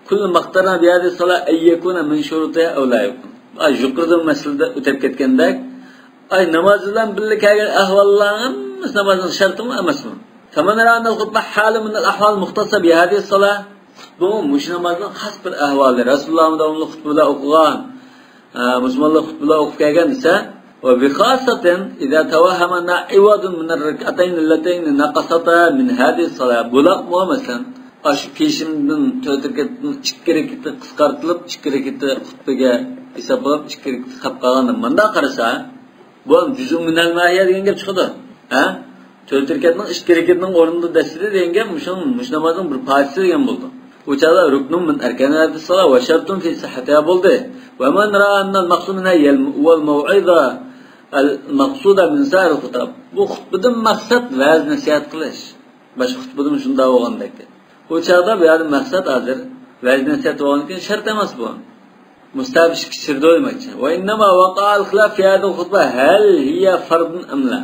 كل ما اقترن بهذه الصلاة أن يكون من شروطها أو لا يكون أي جقرد المسألة أتركت كندك أي نماز لهم بالك هذا أهوال الله مس نماز شرط ما مسمى كما نرى أن الخطبة حال من الأحوال المختصة بهذه الصلاة خطبة مش نماز خاص بالأهوال رسول الله مدام الخطبة لا أقوان مسلم الله خطبة أوقف كأجن نساء وبخاصة إذا توهم أن عوض من الركعتين اللتين نقصتا من هذه الصلاة بلا مو مثلا أش كيشمدن تذكر شكرك قسقرتلب شكرك خطبة حسابلب شكرك خبقان من دا قرسا bu cüzü minel mahiyye degan gap chiqdi. Ha? 4 rakatning 2 rakatning o'rnida dasiri degan gap mush namozning bir parchasi degan bo'ldi. Bu chaqda ruknun min arkanati salat va shartun fi sihhatiha bo'ldi. Va man ra'a anna al-maqsud minha wal maw'iza al-maqsuda min sa'ir al-khutab. Bu xutbadan maqsad va'z nasihat qilish. Boshqa xutbadan shunda bo'lgandek. Bu chaqda bu yerda maqsad hozir va'z nasihat bo'lgan shart emas bu. مستابش كثير دول مكتب وإنما وقع الخلاف في هذه الخطبة هل هي فرض أم لا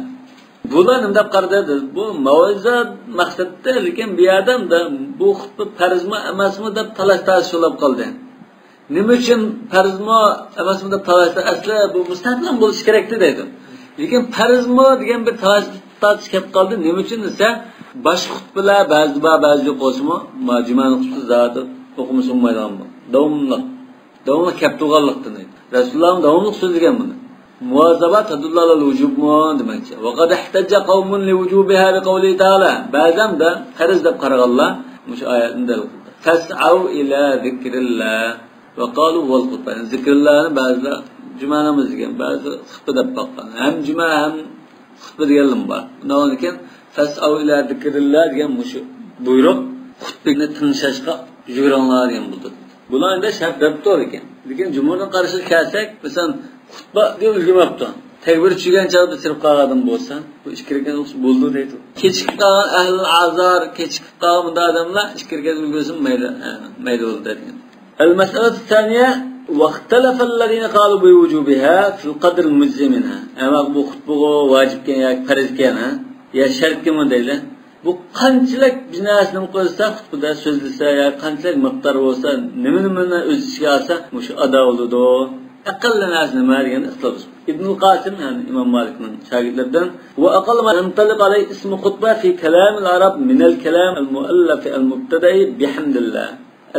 بولان هم ده قرده بو موعظة مقصدته لكن بيادم ده بو خطبة فرض ما أمس ما ده تلاش شلاب قلدين نمشين فرض ما أمس ما ده تلاش أصلا بو مستحيل بولش كركت ده لكن فرض ما ديگه bir تلاش كيف قلدين نمشين نسا باش خطبة بعض قسمه ما جمعان خطبة ذات okumusum maylanma davamlı kaptuğallıqtın edi. Resulullah'ın davamlıq sözlügen bunu. Muvazabat hadullah'la vücubmu demekçe. Ve qad ihtecce qavmun li vücubiha bi qavli ta'ala. Bazam da qariz deb qarag'anlar mush oyatında o'qildi. Fas'au ila zikrillah ve qalu wal qur'an. Zikrillahni ba'zilar juma namoz degan, ba'zi xutba deb baqqan. Ham juma ham xutba deganlar bor. Undan keyin fas'au ila zikrillah degan mush buyruq xutbani tinglashga yuguranglar degan bo'ldi. Bular da şart depti ekan. Lekin jumhurdan qarshi kelsak, masalan, xutba deb ulgurmabdi. Takbir tushgan chog'da sirib qolgan bo'lsa, bu ish kirgan bo'ldi deydi. Kechikib qolgan ahli azar, kechikib qolgan bunda odamlar ish kirgan ulgursin mayli bo'ldi degan. Al-mas'alatu thaniya waqtalafa alladhina qalu bi wujubiha fil qadr al-mujzi minha. Ama bu xutbaga vojibken yoki farzken, ya shartmi deylar. Bu qanchalik binasini qo'ysa, xutbada so'zlasa yoki qanchalik miqdor bo'lsa, nima o'z ichiga olsa, mushu ado bo'ladi. Aqalli narsa nima degan ixtilof. Ibn al-Qasim, ya'ni Imom Malikning shogirdlaridan, va aqall ma yantaliq alay ismi xutba fi kalam al-arab min al-kalam al-muallaf al-mubtada'i bihamdillah.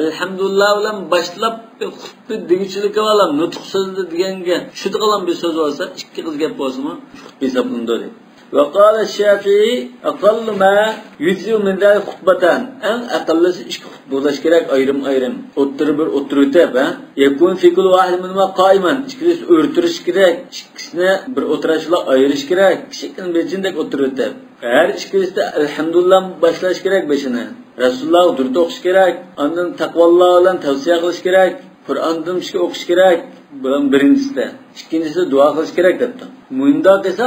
Alhamdulillah bilan boshlab xutba degichilikka olam nutq so'zli deganga shu qilgan bir so'z bo'lsa, ikki qiz gap bo'lsa-mu, xutba hisoblanadi. وقال الشافعي أقل ما يجزي من ذلك خطبتان أن أقل شيء خطبة كراك أيرم أترب يكون في كل واحد منهما قائما شكلش أرترش كراك شكلنا برأترش لا أيرش كراك شكل بيجندك أترب her işkiliste elhamdülillah başlaş gerek beşine. Resulullah durtoqış gerek. Ondan takvallah olan tavsiye qilish gerek. Kur'an'dan şey okuş gerek. Birincisi. İkincisi dua kılış gerek dedi. Munda dese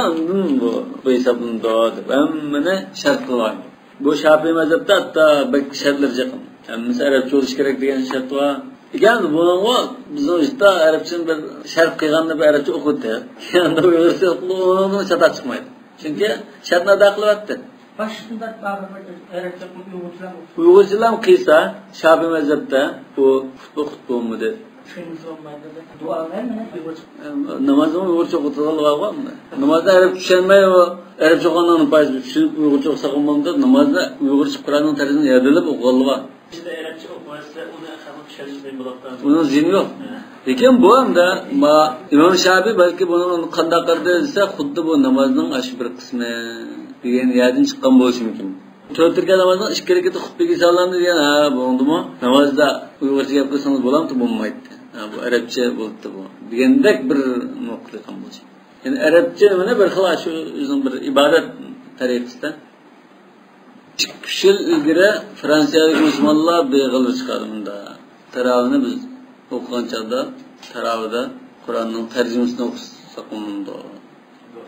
bu hesabın dua dedi. Ben bana şart kılayım. Bu Şafii mezhepte hatta belki şartlar yakın. Yani mesela Arapça oluş gerek diyen şart var. Yani bunun o bizim işte Arapçanın bir şart kıyganını bir Arapça okudu. Yani uyursa onu çata çıkmaydı. Çünkü şartına da aklı etti. Başında Arapça Uygurcular kıysa Şafii mezhepte bu futbol mu dedi. Namazda Uygurca okutulan var mı? Namazda Arapça düşünmeyi o Arapça okanların payı düşünüp Uygurca okusak namazda Uygurca Kur'an'ın tercihini yadılıp okuyalı var. Bizde Arapça okumazsa onu akşamı şerifleyin bulaktan. Bunun zihni yok. Lekin bu anda İmam Şafii belki bunun kandaklarda ise xuddi bu namazning aşı bir kısmı degan yerden çıkan bo'lishi mumkin. To'rt rekat namozning ikki rekati xutbaga so'zlandi degan ha bo'ldimi? Namozda Uyg'urcha gap qilsangiz bo'lamdi, bo'lmaydi. Bu Arabcha bo'ldi bu. Degandek bir nuqta qilgan bo'lishi. Ya'ni Arabcha mana bir xil shu o'zining bir ibodat tariqasida 2 yil ilgari Fransiyalik musulmonlar beg'ilib chiqadi bunda. Taravihni biz o'qigan chog'da taravihda Qur'onning tarjimasini o'qisak unda.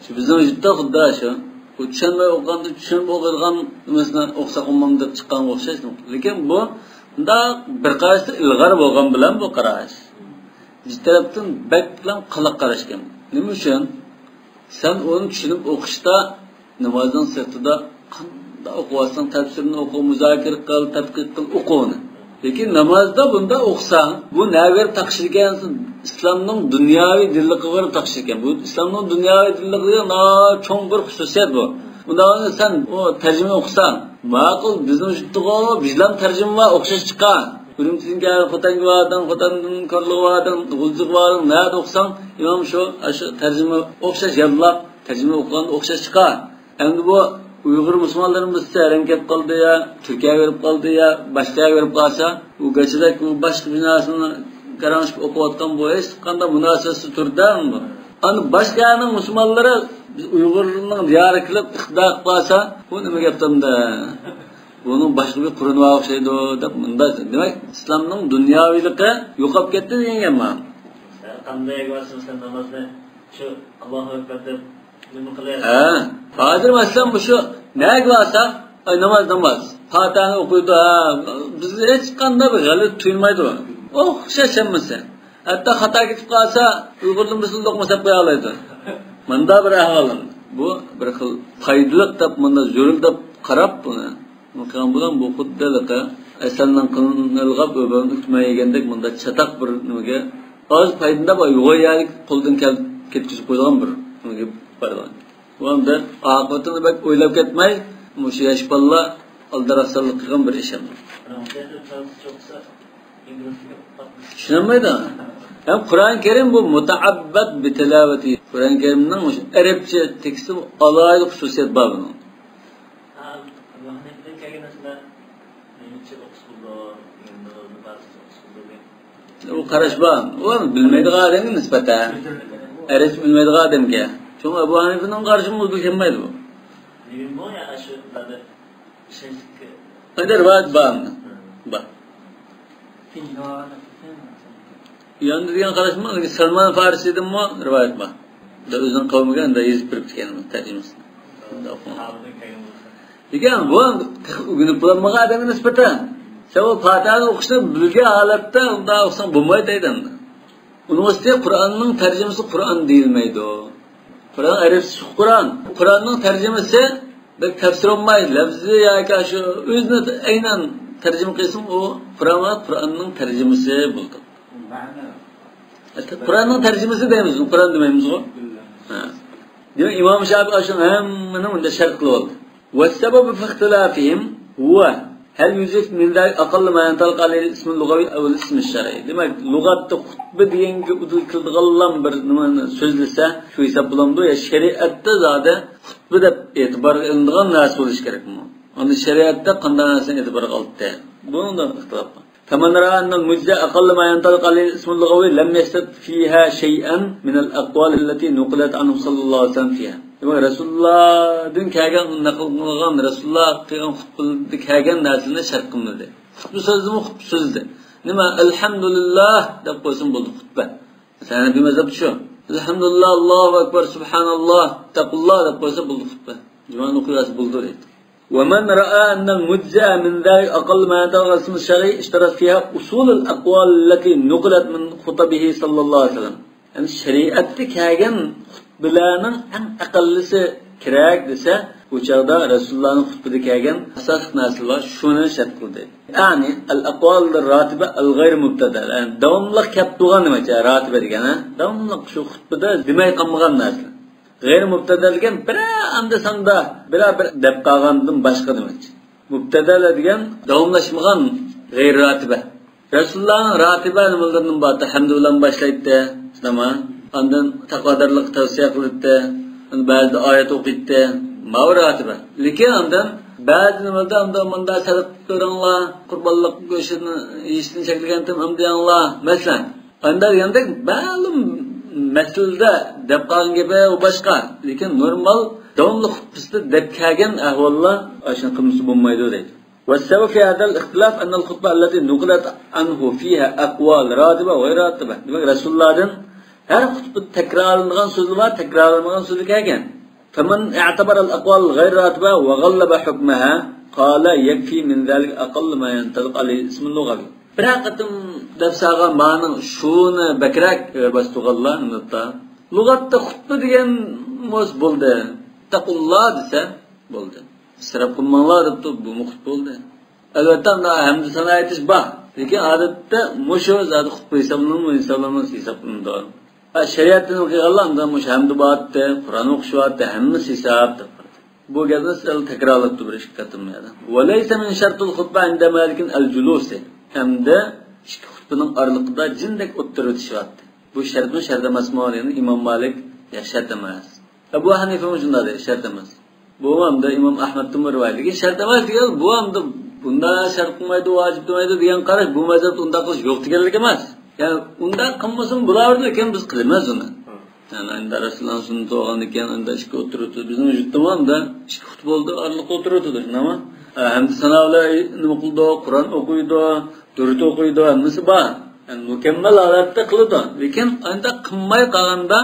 Shu bizning vujudda xuddi shu. Bu tushunmay o'qiganda tushunib o'qigan nimasidan o'qisak deb chiqqan o'xshaydi. Lekin bu bunda bir qarashda ilg'or bo'lgan bilan bu qarash. Biz tarafdan bak bilan qiliq qarashgan. Nima uchun? Sen onu tushunib o'qishda namozning sirtida qanday o'qiysan, tafsirini o'qi, muzokara qil, tadqiq qil, o'qini. Lekin namozda bunda o'qisang, bu navir taqshirgansin. İslamning dunyoviy dilligiga taqshirgan. Bu İslamning dunyoviy dilligiga cho'ng bir xususiyat bu. Bunda sen o tarjima o'qisan, ma'qul bizning vujudga bizlam tarjima o'xshash chiqqan. Ürümçinga xotangadan, korluqdan, g'ulziqdan nada o'qisang, imom shu tarjima o'xshash yodlab, tarjima o'qigan o'xshash chiqqan. Endi bu Uyg'ur musulmonlarimiz harakət qildi ya, Turkiyaga berib qoldi ya, boshqaga berib qolsa, u gachidak u boshqa binosini qaramishib o'qiyotgan bo'yish qanday munosabatsiz turdi. Ani boshqaning musulmonlari Uyg'urning diyori qilib iqtidor qilsa, bu nima gapda? Buning boshqa bir Qur'onga o'xshaydi deb bunda demak, islomning dunyoviyligi yo'qolib ketdi degan gap men. Qanday bo'lsa namozda shu Allohu akbar deb hozir masalan bu shu nega bo'lsa namoz Fatihani o'qiydi. Bizga hech qanday bir g'alati tuyulmaydi u. O'xshashamasa. Hatto xato ketib qolsa, Uyg'urdan biz o'qmasa qo'ya oladi. Menda bir ahvolim. Bu bir xil foydali deb, menda zo'ril deb qarab buni. Qilgan bilan bu xuddalika asaldan qilinilg'ab o'birni kutmayegandek menda chataq bir nimaga oz foydada bor, yo'yalik qo'ldan ketkizib qo'ygan bir nimaga pardon. Bu hamda oqibatini bak o'ylab ketmay, mushu yashpalla aldarasalik qilgan bir ish ham. Tushunmaydi. Ham Qur'on Karim bu mutaabbad bi tilavati. Qur'on Karimning o'sha arabcha teksti alohida xususiyat bor buni. U qarash bor. U bilmaydigan odamga nisbatan arabcha bilmaydigan odamga. Çünkü Ebu Hanife'nin karşımı bilmeydi bu. Neyim bu ya aşırıda şeylik. Hadi rivayet var mı? Var. Yandı diyen karşıma Salman Farisi'den mi rivayet var? Da özün kavmigen de yazıp bir kendimiz tercümesini. Diken bu günü bulanmağa adamın nispeten. Sen o Fatiha'nı okuşta bilgi halatta daha oksan bulmayı deyden. Üniversiteye Kur'an'ın tercümesi Kur'an değilmeydi o. Kur'an Arapça Kur'an. Kur'an'ın tercümesi belki tefsir olmaydı. Lafzı ya ki şu özüne aynen tercüme kılsın o Kur'an'ın tercümesi buldu. Kur'an'ın tercümesi deyimiz. Kur'an demeyimiz o. Demek İmam Şafii aşın hemen önde şart kıldı. Ve sebebi fi ihtilafihim huve hel yüzük min zalik aqall ma yantalaq alayhi ism lugavi ev ism şer'i. Demek lugatda hutbe degan kıldıqallan bir nimani so'zlasa shu hisob bulamdı ya şeriatda zade hutbe deb e'tibor qilinadigan narsa bo'lish kerakmi? Uni shariatda qanday narsani e'tibor qildi? Bundan ixtilof bor. كما نرى أن المجزاء أقل ما ينطلق عليه الاسم اللغوي لم يستد فيها شيئا من الأقوال التي نقلت عنه صلى الله عليه وسلم فيها. رسول الله دين كاغان نقل قلغان رسول الله قيغان خطبه كاغان ناسلنا شرط قلنده. خطبه سözde mi? Xutbe sözde. nima alhamdulillah deb qo'ysin bo'ldi xutba. Masalan, Hanafiy mazhab shu. Alhamdulillah, Allohu akbar, subhanalloh, taqulloh deb qo'ysa bo'ldi xutba. Juma o'qiyasi bo'ldi deydi. ومن رأى أن المجزئ من ذلك أقل ما ينطبق الاسم الشرعي اشترط فيها أصول الأقوال التي نقلت من خطبه صلى الله عليه وسلم. Yani şeriatda kelgan xutbalarning eng aqallisi kerak desa, bu chaqda Rasulullohning xutbada kelgan asosiy narsalar shuni shart qildi. Ya'ni al-aqwal ar-ratiba al-ghayr mubtada. Yani davomli kelib turgan nima ratiba degani? Davomli shu xutbada demay qolmagan narsa. G'ayr mubtada degan bir anda sanda bir deb qolgandan boshqa demakchi. Mubtada degan davomlashmagan g'ayr ratiba. Rasulullohning ratiba nimalaridan bor? Hamd bilan boshlaydi. Tamam. Ondan taqvodorlik tavsiya qildi. Ba'zi oyat o'qitdi. Mavratiba. Lekin ondan ba'zi nimalarda munda sadaq ko'ringlar, qurbonlik go'shtini yeyishni cheklagandim amdiyanglar. Masalan, onda deganda ma'lum masalada deb qolgan gapi u boshqa. Lekin normal davomli xutbasida deb kelgan ahvollar ashuni qilmasi bo'lmaydi deydi. والسبب في هذا الاختلاف أن الخطبة التي نقلت عنه فيها أقوال راتبة وغير راتبة. demak Rasulullohdan har xutba takrorlangan so'zlar takrorlanmagan so'zlar kelgan. فمن اعتبر الأقوال غير راتبة وغلب حكمها قال يكفي من ذلك أقل ما ينطبق عليه اسم اللغوي. bir qatim dafsaga ma'ni shuni bakrak bastug'allar nutta. Lug'atda xutba degan mo'z bo'ldi. Taqulloh desa bo'ldi. Sirab qilmanglar deb bu muxt bo'ldi. Albatta hamd sana aytish bor. Lekin odatda musho zot xutba hisoblanmaydi. Shariatning qilganlar mush hamd bo'tdi, Qur'on o'qishyapti, hammasi hisob deb. Bu gapni sal takrorlab turish kerakmaydi. Va laysa min shartul xutba inda malikin al-julus. Hamda ikki xutbaning oralig'ida jindek o'tirib o'tishyapti. Bu shartmi shart emasmi? Imom Malik shart emas. Abu Hanifa shunday deydi, shart emas. Bu hamda Imom Ahmadning rivoyatiga shart emas degan, bu hamda bunda shart qilmaydi, vojib demaydi degan qarash bu mazhabda unda qilish yo'q deganlik emas. Yani unda qilmasin bo'lardi, lekin biz qilamiz uni. Yani unda Rasululloh sunnat olgan ekan, unda ishga o'tirdi. Bizning vujudimizda ishga xutba bo'ldi, arliq o'tirdi, nima? Hamd sanolar nima qildi? Qur'on o'qiydi, durud o'qiydi, hammasi bor. Yani mukammal holatda qildi. Lekin unda qilmay qolganda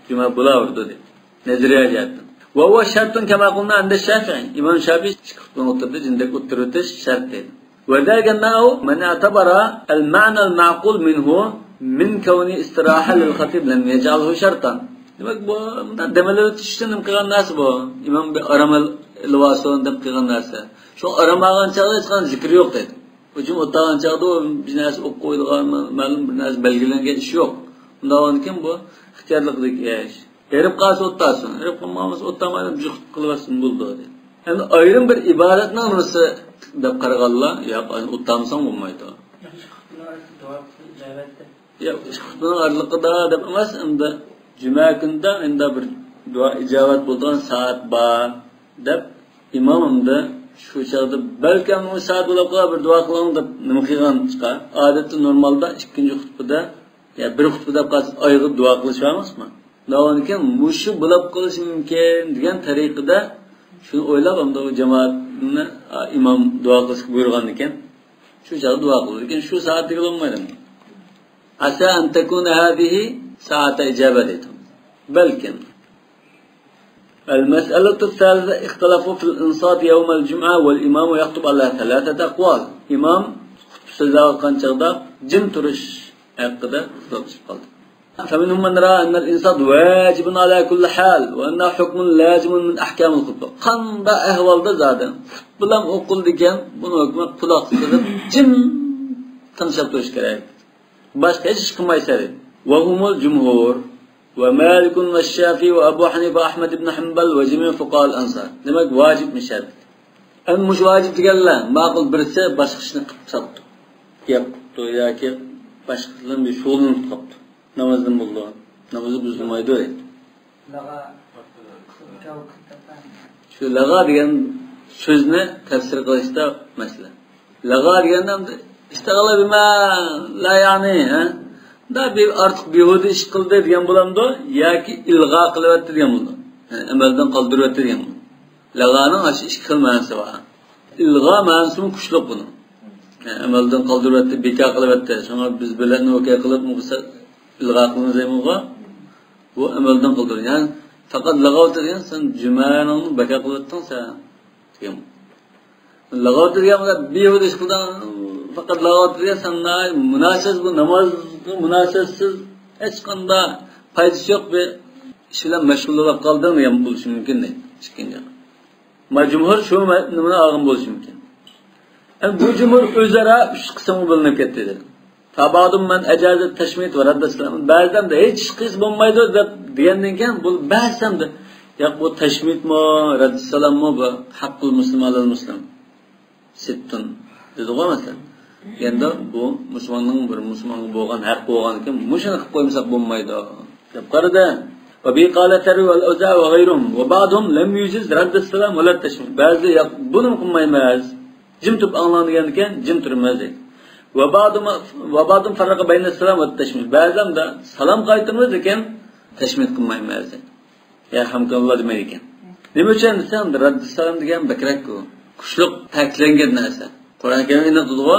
juma bo'lardi deb. Nazariyat. Va huwa shartun kama qulna anda Shafi'i. Imom Shafi'i ishga xutba o'tirdi, jindek o'tirdi, shart dedi. وذلك أنه من اعتبر المعنى المعقول منه من كون استراحة للخطيب لم يجعله شرطا. demak bu demeler tishdan qilgan narsa bu. Imom aramal ilvason deb qilgan narsa. Shu aramagan chaqda hech qanday zikr yo'q dedi. Uchun o'tgan chaqda bir narsa o'qib qo'yilgan, ma'lum bir narsa belgilangan ish yo'q. Undan keyin bu ixtiyorlik ish. Erib qolsa o'tasin, erib qolmamiz o'tamaydi, juht qilvasin bo'ldi dedi. Yani ayrim bir ibadatning nursi deb qaraganlar, yo'q, o'tamsan bo'lmaydi. Yo'q, xutbaning arliqida deb emas, endi juma kunida endi bir duo ijobat bo'lgan soat bor deb imomimda shu chaqda balkim u soat bo'lib qolar bir duo qiling deb nima qilgan chiqar. Odatda normalda ikkinchi xutbada ya bir xutbada qaz oyga duo qilishamiz-mi? Davon ekan mushu bo'lib qolishi mumkin degan tariqada shuni o'ylab hamda o jamoatni imom duo qilishga buyurgan ekan. Shu chaqda duo qildi. Lekin shu soatga bo'lmaydi. Asa an takuna hadihi sa'at ijaba dedi. Balkim المسألة الثالثة اختلفوا في الإنصات يوم الجمعة والإمام يخطب على ثلاثة أقوال. إمام سزاء كان شغدا جن ترش عقده خطب. فمنهم من رأى أن الإنصات واجب على كل حال وأنه حكم لازم من أحكام الخطبة. قند أهوال ده زادا. بلام أقول دكان bunu hükmet kulak sıkıp cim tanışıp tuş gerek. Başka hiç kılmaysa dedi. وهم الجمهور ومالك والشافعي وأبو حنيفة وأحمد بن حنبل وجميع فقهاء الأنصار. Demek vacip mi şart? En muş vacip diyorlar. Maqul birisi başkasını qıpsatdı. Yaptı ya ki başkasının bir şolunu tuttu. Namazdan buldu. Namazı buzulmaydı öyle. Şu laga degan so'zni tafsir qilishda masala. Laga deganda istag'ala bima la ya'ni, ha? Da bir artıq bihudi ish qildi degan bo'lamdi yoki ilg'o qilyapti degan bo'ldi. Amaldan qoldiryapti degan bo'ldi. Lag'aning ashi ikki xil ma'nosi bor. Ilg'o ma'nosi kuchli buni. amaldan qoldiribdi, bekor qilyapti. Shunga biz bilan o'kay qilib muqsa ilg'o qilamiz deymiz-ku. Bu amaldan qoldir. Ya'ni faqat lag'ov degan sen jumani bekor qilyapsan sen. Degan. Lag'ov degan behuda ish qildan faqat lag'ov degan sen munosib bu namozga munosibsiz hech qanday foydasi yo'q ve ish bilan mashg'ul bo'lib qolding degan bo'lishi mumkin deydi. Chiqqanga. Majmuur shu nimani olgan bo'lishi mumkin. Bu cumhur o'zaro 3 qismga bo'linib ketdi dedi. Tabadum man ajazat tashmit va raddaslam. Ba'zan da hech qiz bo'lmaydi deb degandan keyin bu ba'zan da yo'q bu tashmitmi, raddassalammi bu haqqul muslimalal muslim. Sittun dedi qo'ymasan. Endi bu musulmonning bir musulmonga bo'lgan haq bo'lgan ekan, mushuni qilib qo'ymasak bo'lmaydi deb qarada. Va bi qalatari wal uza va g'ayrum va ba'dhum lam yujiz raddassalam va la tashmit. Ba'zi yo'q buni qilmaymiz. Jim turib anglangan ekan, jim turmaymiz deydi. Va ba'dum farqa bayna salam va tashmit. Ba'zan da salom qaytarmaymiz ekan, tashmit qilmaymiz deydi. Ya hamdulillah demaydi ekan. Nima uchun desam, raddassalam degan bakrak-ku. Kuchliq ta'kidlangan narsa. Qur'on karimda deydi-ku,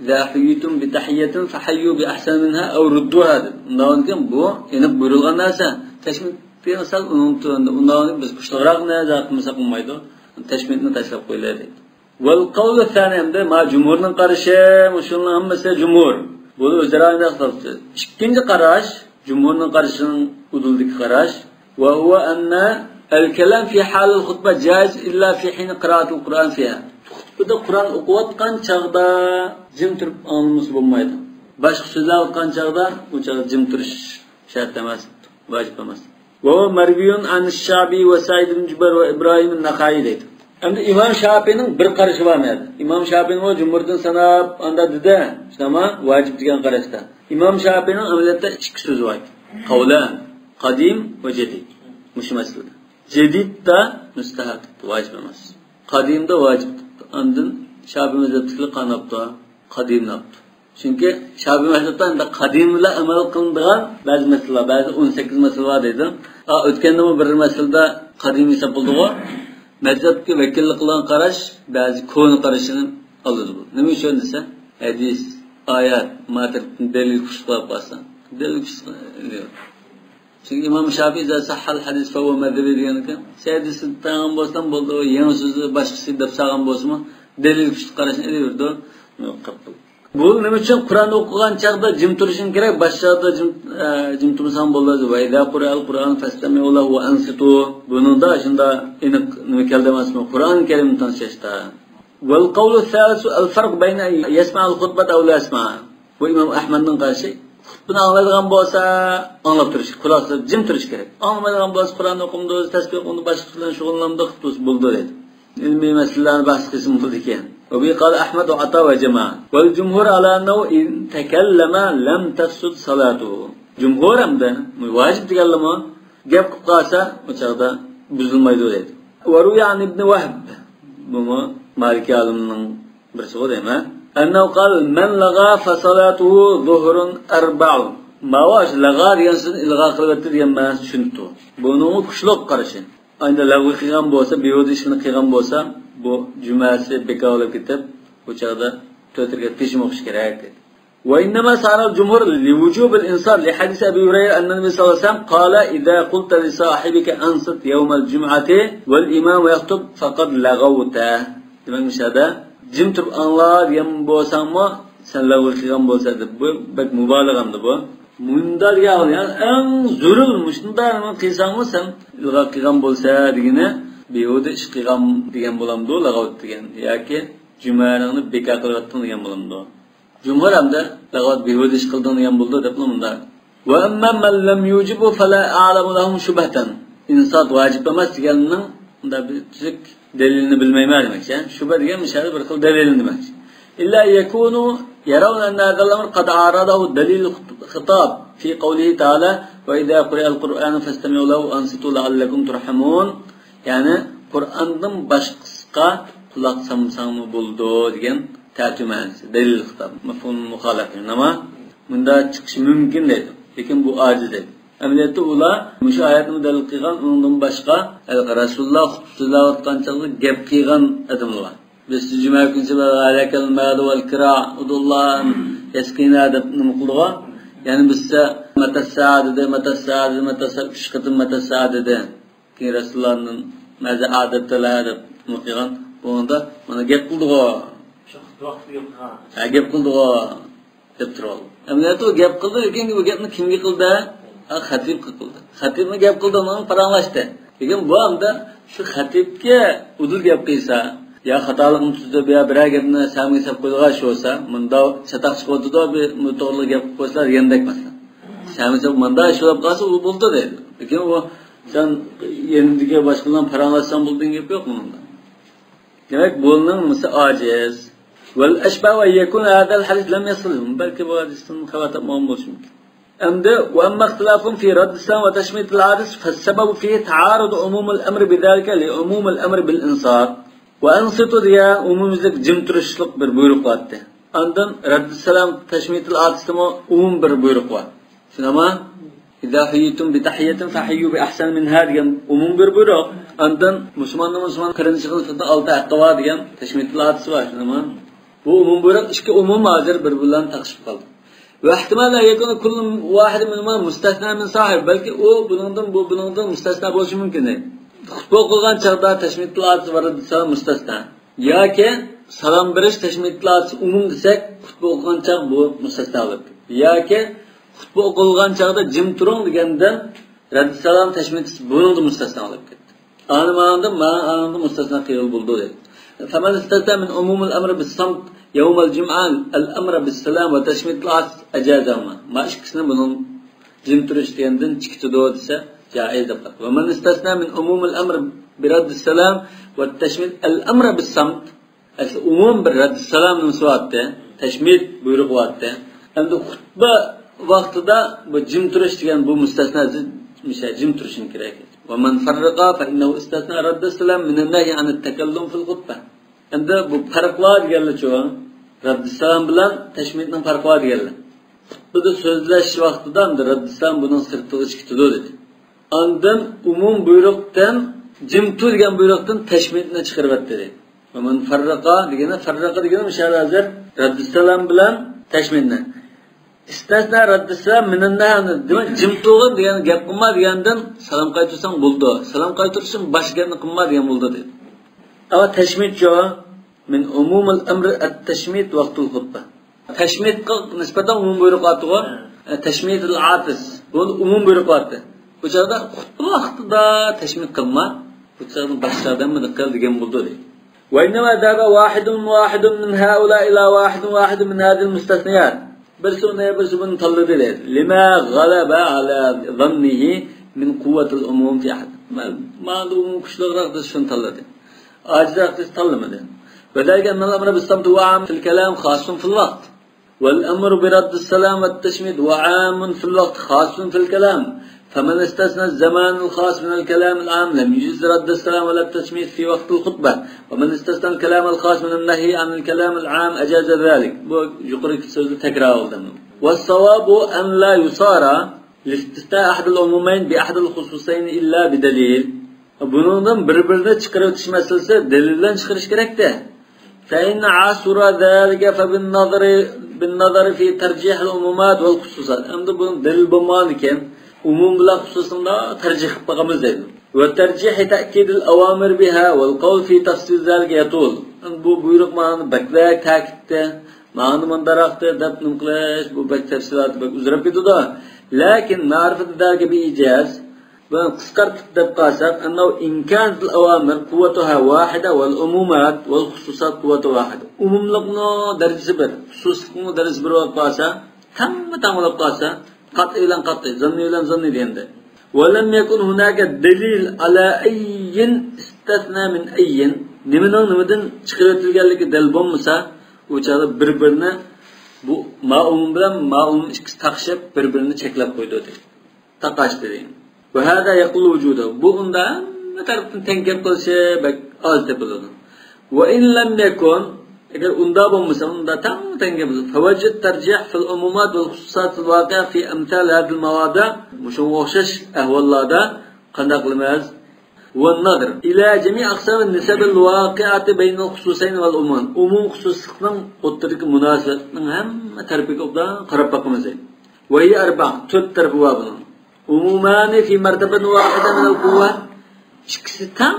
"Za hayyitum bi tahiyyatin fahayyu bi ahsani minha aw rudduha." Undan keyin bu aniq buyurilgan narsa. Tashmit degan undan biz kuchliroq narsa qilmasak bo'lmaydi. Tashmitni tashlab qo'yiladi. Vel qavlu saniyamda ma cumhurning qarashi, mushulning hammasi cumhur. Bu o'zaro aniqlashdi. Ikkinchi qarash, cumhurning qarashining uduldagi qarash, va huwa anna al-kalam fi hal al-xutba jaiz illa fi hin qira'at al-Qur'an fiha. Xutbada Qur'on o'qiyotgan chaqda jim turib anglamiz bo'lmaydi. Boshqa so'zlar o'tgan chaqda u chaqda jim turish shart emas, vojib emas. Va marviyun an-Shabi va Sa'id ibn Jubayr va Ibrohim an-Naxai deydi. Endi İmam Şafii'ning bir qarashi bor edi. İmam Şafii'ning o jumhurdan sanab anda dedi, "Şama vojib" degan qarashda. İmam Şafii'ning amaliyotda ikki so'zi bor. Qavlan, qadim va jadid. Mush masalada. Jadid da mustahab, vojib emas. Qadim da vojib. Andin Şafii mazhabida qanapti, qadim napti. Chunki Şafii mazhabida qadim bilan amal qilinadigan ba'zi masalalar, ba'zi 18 masala dedi. O'tganda bir masalada qadim hisoblanadi. Mazhabga vakillik qilgan qarash ba'zi ko'ni qarashini oladi bu. Nima uchun desa, hadis, oyat, matn dalil kuchlab qolsa. Dalil kuchlaydi. Chunki Imom Shafiiy sahhal hadis fa huwa madhhabi degan ekan. Hadisni tangam bo'lsam bo'ldi, yangi so'zni boshqasi deb saqam bo'lsa-mu, dalil kuchli qarashni edirdi. Bu nima uchun Qur'on o'qigan chaqda jim turishing kerak, boshqada jim tursam bo'ladi. Va idza qura'al Qur'on fastami'u lahu wa ansitu. Buningda shunda aniq nima keldi emasmi? Qur'on karimni tanishda. Wal qawlu thalithu al farq bayna yasma' al khutbah aw la yasma'. Bu Imom Ahmadning qarashi. Xutbani anglaydigan bo'lsa, anglab turish, quloq solib jim turish kerak. Anglamaydigan bo'lsa, Qur'on o'qimdi, tasbih o'qimdi, boshqa bilan shug'ullanadi, xutbasi bo'ldi dedi. Ilmiy masalalarni bahs qilsin bo'ldi ekan. وبي قال أحمد وعطا وجماعة والجمهور على أنه إن تكلم لم تفسد صلاته. جمهور أمدا واجب تكلم جاب قاسة وشغدا بزل ما يدود. وروي عن ابن وهب بما مالك عالم برسول ما أنه قال من لغى فصلاته ظهر 4. ما واش لغى ينسن إلغاء قلبت يما شنتو. بنو كشلوك قرشين. عند لغو قيام بوسا بيوديشن قيام بوسا bu cumasi bekor olib ketib, bu chaqda to'tirga peshim o'qish kerak dedi. Va innama sara al-jumhur li wujub al-insar li hadis Abi Hurayra anna Nabiy sallallohu alayhi vasallam qala idza qulta li sahibika ansit yawm al-jum'ati wal imam yaktub faqad laghawta. Demak, mishada jim turib angla degan bo'lsangmi, sen lag'v qilgan bo'lsa deb bu bak mubolag'amdi bu. Mundal ya'ni eng zurul mushunda qilsangmi sen ilg'o qilgan bo'lsa degani behuda ish qilgan degan bo'lamdi, lag'ovat degan yoki jumalarni bekor qilayotgan degan bo'lamdi. Jumhur hamda lag'ovat behuda ish qilgan degan bo'ldi deb bunda. Va amma man lam yujibu fala a'lamu lahum shubhatan. Insot vojib emas deganning unda bir tuzuk dalilini bilmayman demakchi. Shubha degan mishari bir xil dalil demakchi. Illa yakunu yarawna anna al-amr qad aradahu dalil khitab fi qawlihi ta'ala va idza quri'a al-Qur'anu fastami'u lahu ansitu la'allakum turhamun. Yani Qur'ondan boshqa quloq solsangmi bo'ldi degan tarjimasi dalil xitob mafhum muxolif nima bunda chiqish mumkin dedi, lekin bu ojiz dedi. Amaliyotda ular shu oyatni dalil qilgan, undan boshqa Rasululloh xutbalayotgan chog'da gap qilgan odamlar. Biz cuma günü alakalı ma'du vel kira udullah eskina deb nima qildi? Ya'ni bizsa matasaad uch qatim matasaad ki Rasulullohning maza odatlar deb muqigan. Bunda mana gap qildi-ku. Vaqt yo'q ha. Gap qildi-ku deb turadi. Endi gap qildi, lekin bu gapni kimga qildi? Xatib qildi. Xatibni gap qildi, uni paranglashdi. Lekin bu anda shu xatibga udul gap qilsa, ya xatolikni tuzdi, bir gapni samga sab qo'ygan shu bo'lsa, bunda chataq chiqdi-da, bir to'g'ri gap qo'ysalar yendek masalan. Samga sab bunda shu deb qolsa, u bo'ldi deydi. Lekin u sen yendiga boshqalarni paranglashsan bo'lding gap yo'q bunda. Demak, bunning misli ojiz. Wal ashba wa yakun hada al hadith lam yasilhum. Balki bu hadisdan xabar muammo bo'lishi mumkin. Endi wa amma ikhtilafun fi radd as-salam wa tashmit al-adis fa-sabab fi ta'arud umum al-amr bidalika li umum al-amr bil-insat wa ansitu diya umumizlik jim turishlik bir buyruq qildi. Ondan radd as-salam tashmit al-adismi umum bir buyruq bor. Shunami? Idza hayyitum bi tahiyatin fahayyu bi ahsan minha degan umum bir buyruq. Ondan musulmon qirinchilikdan olti haqqi bor degan tashmit al-adis bor. Shunami? Bu umum buyruq ikki umum hozir bir bilan taqshib qoldi. واحتمال يكون كل واحد منهما مستثنى من صاحب balki o buningdan mustasno bo'lishi mumkin. Xutba qilgan chaqda tashmitlar varada mustasno. yoki salom berish tashmitlar umum desak, xutba qilgan chaq bu mustasno bo'ladi. yoki xutba qilgan chaqda jim turing degandan rad salom tashmit buningdan mustasno bo'lib ketdi. Anamanda mustasno qilib bo'ldi dedi. فمن استثنى من عموم الامر بالصمت يوم الجمعة الأمر بالسلام وتشميت العصر أجازهما ما إشكسنا منهم جم ترشتيندن تكتدو دسا جائز دبقت ومن استثنى من عموم الأمر برد السلام والتشميت الأمر بالصمت العموم برد السلام نسواته تشميت بيرقواته عنده خطبة وقت دا بجم ترشتين بو مستثنى مش جم ترشين كراك ومن فرقا فإنه استثنى رد السلام من النهي عن التكلم في الخطبة عنده بفرقlar geldi çoğu. Raddissalam bilan tashmitning farqi bor deganlar. Xutbada so'zlash vaqtida Raddissalam bunun sirtiga chiqdi dedi. Ondan umum buyruqdan jim turgan buyruqdan tashmitni chiqarib dedi. Men farraqa degani mishal hozir Raddissalam bilan tashmitni. Istasna Raddissalam minandan demak jim turgan degan gap qilma degandan salom qaytarsang bo'ldi. Salom qaytarishing boshqani qilma degan bo'ldi dedi. Ama tashmit çoğu من عموم الأمر التشميت وقت الخطبة. تشميت نسبة عموم بيرقاته تشميت العاطس عموم بيرقاته. وجاء خطبة وقت دا تشميت كلمة وجاء بشرة من الكل دجم بدوري. وإنما ذهب واحد من هؤلاء إلى واحد من هذه المستثنيات. برسون طلب له لما غلب على ظنه من قوة العموم في أحد. ما عندهم كشلة رغد شن طلب. أجزاء تطلب له. وذلك أن الأمر بالصمت هو عام في الكلام خاص في الوقت والأمر برد السلام والتشميت هو عام في الوقت خاص في الكلام فمن استثنى الزمان الخاص من الكلام العام لم يجوز رد السلام ولا التشميت في وقت الخطبة ومن استثنى الكلام الخاص من النهي عن الكلام العام أجاز ذلك يقرأ تكرار والصواب أن لا يصار لاستثناء أحد العمومين بأحد الخصوصين إلا بدليل bunundan birbirine çıkarıp meselesi delilden çıkarış gerekti. فإن عاصر ذلك بالنظر في ترجيح العمومات والخصوصات. Hem de bunun delil bulmanken umum bilen hususunda tercih yapmamız lazım. وترجيح تأكيد الأوامر بها والقول في تفصيل ذلك يطول. Bu buyruk manı beklek takitte, manı mandarakte, dep nukleş, bu bek tefsilatı bek uzrap gidiyor. Lakin marifet ذلك بإيجاز. Ben kıskartıp dep kalsak, ennehu imkanul awamir kuvvetuha vahide vel umumat vel hususat kuvvetu vahide. Umumluğunu derecesi bir, hususluğunu derecesi bir olarak kalsa, tam olarak kalsa, kat'i, zanni diyende. Ve lem yekun hunaka delil ala ayyin istethna min ayyin. Nimeden çıkartılganligi delil bo'lmasa, o çağda birbirine bu ma'um bilan ma'um ikisi taqshib birbirini cheklab qo'ydi dedi. Taqashdi deydi. وهذا يقول وجوده بunda tarafdan tenkep qilishi oz deb bo'ladi. وإن لم يكن agar unda bo'lmasa unda tam tenkep bo'ladi. فوجد ترجيح في العمومات والخصوصات الواقعة في أمثال هذه المواضع. Shunga o'xshash ahvollarda qanday qilamiz? والنظر إلى جميع أقسام النسب الواقعة بين الخصوصين والأمم أمم خصوصنا قدرك مناسبة من هم تربيك أبدا قرب بقمزين وهي أربعة تترب وابنا أمومان في مرتبة واحدة من القوة شكستان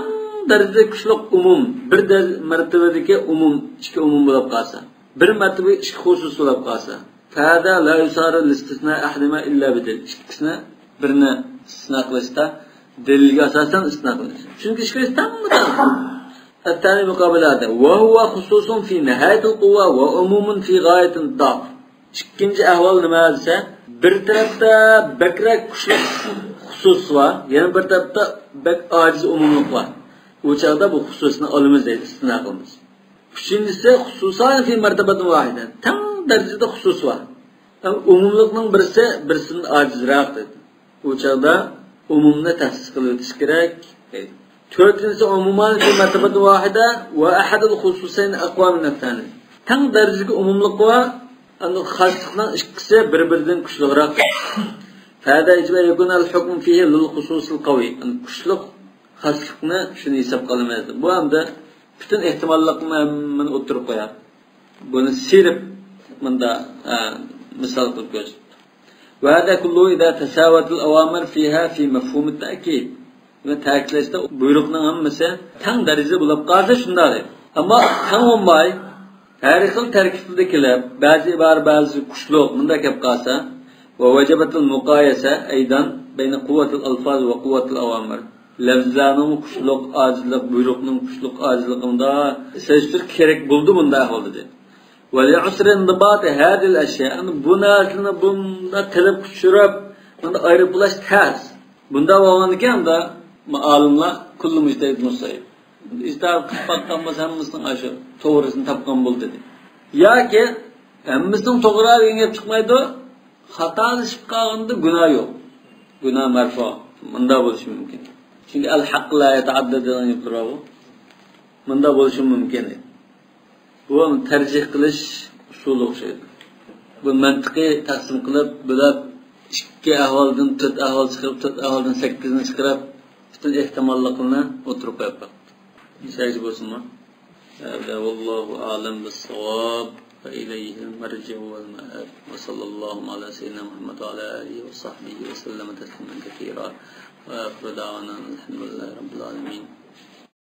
درجة كشلق أمم برد مرتبة ذيك أمم شك أمم بلاب قاسة بر مرتبة شك خصوص بلاب قاسة فهذا لا يصار الاستثناء أحدما إلا بدل شكسنا برنا استثناء قلستا دليل أساسا استثناء قلستا شنك شكستان مدان الثاني مقابل هذا وهو خصوص في نهاية القوة وأموم في غاية الضعف شكينج أهوال نمازسة bir tarafta bekrak kuchli xusus var, yana bir tarafta bek ojiz umumlik var. O chaqda bu xususni olamiz deydi, istisno qilamiz. Uchinchisi xususan fi martabatin vahida. Tam darajada xusus var. Umumlikning birisidan ojizroq dedi. O chaqda umumni tafsis qilib o'tish kerak deydi. To'rtinchisi umuman fi martabatin vahida va ahadul xususayn aqwa min ath-thani. Tam darajada umumlik var. أن خاصنا إشكسه بربردن كشلق راق فهذا يجب أن يكون الحكم فيه للخصوص القوي أن كشلق خاصنا شنو يسبق لنا بو عمده bütün ihtimallarını من أترك يا bunu sirip من ده مثال قلت وهذا كله إذا تساوت الأوامر فيها في مفهوم التأكيد وتأكيد بيرقنا هم مثلا تان درجة بلاب قاسة شنو ده أما هم باي her xil tarkibdagilar ba'zi ba'zi kuchliq bunda gap qolsa va vajabatul muqayasa aydan bayna quwwatil alfaz va quwwatil awamir lafzlarning kuchliq ojizlik buyruqning kuchliq ojizligida sezishtir kerak bo'ldi bunda ahvolda dedi va li usri indibat hadil ashya bu narsani bunda tilib tushirib bunda ayirib bo'lash tez bunda bo'lgandan da olimlar kullu mujtahid musayib İster bakkan hammasining aşı to'g'risini topgan bo'ldi dedi. Yoki hammasining to'g'ri gap chiqmaydi, xatolashib qolganda gunoh yo'q. Gunoh marfu. Bunda bo'lishi mumkin. Chunki al-haq la yata'addadu an yuqrabu. Bunda bo'lishi mumkin. Bu tarjih qilish usuli o'xshaydi. Bu mantiqiy taqsim qilib, bilib ikki ahvoldan 4 ahvol chiqarib, 4 ahvoldan 8 ni chiqarib, butun ehtimollarni o'tirib qo'yib. شايف بسمة هذا والله أعلم بالصواب فإليه المرجع والمآب وصلى الله على سيدنا محمد وعلى آله وصحبه وسلم تسليما كثيرا وآخر دعوانا الحمد لله رب العالمين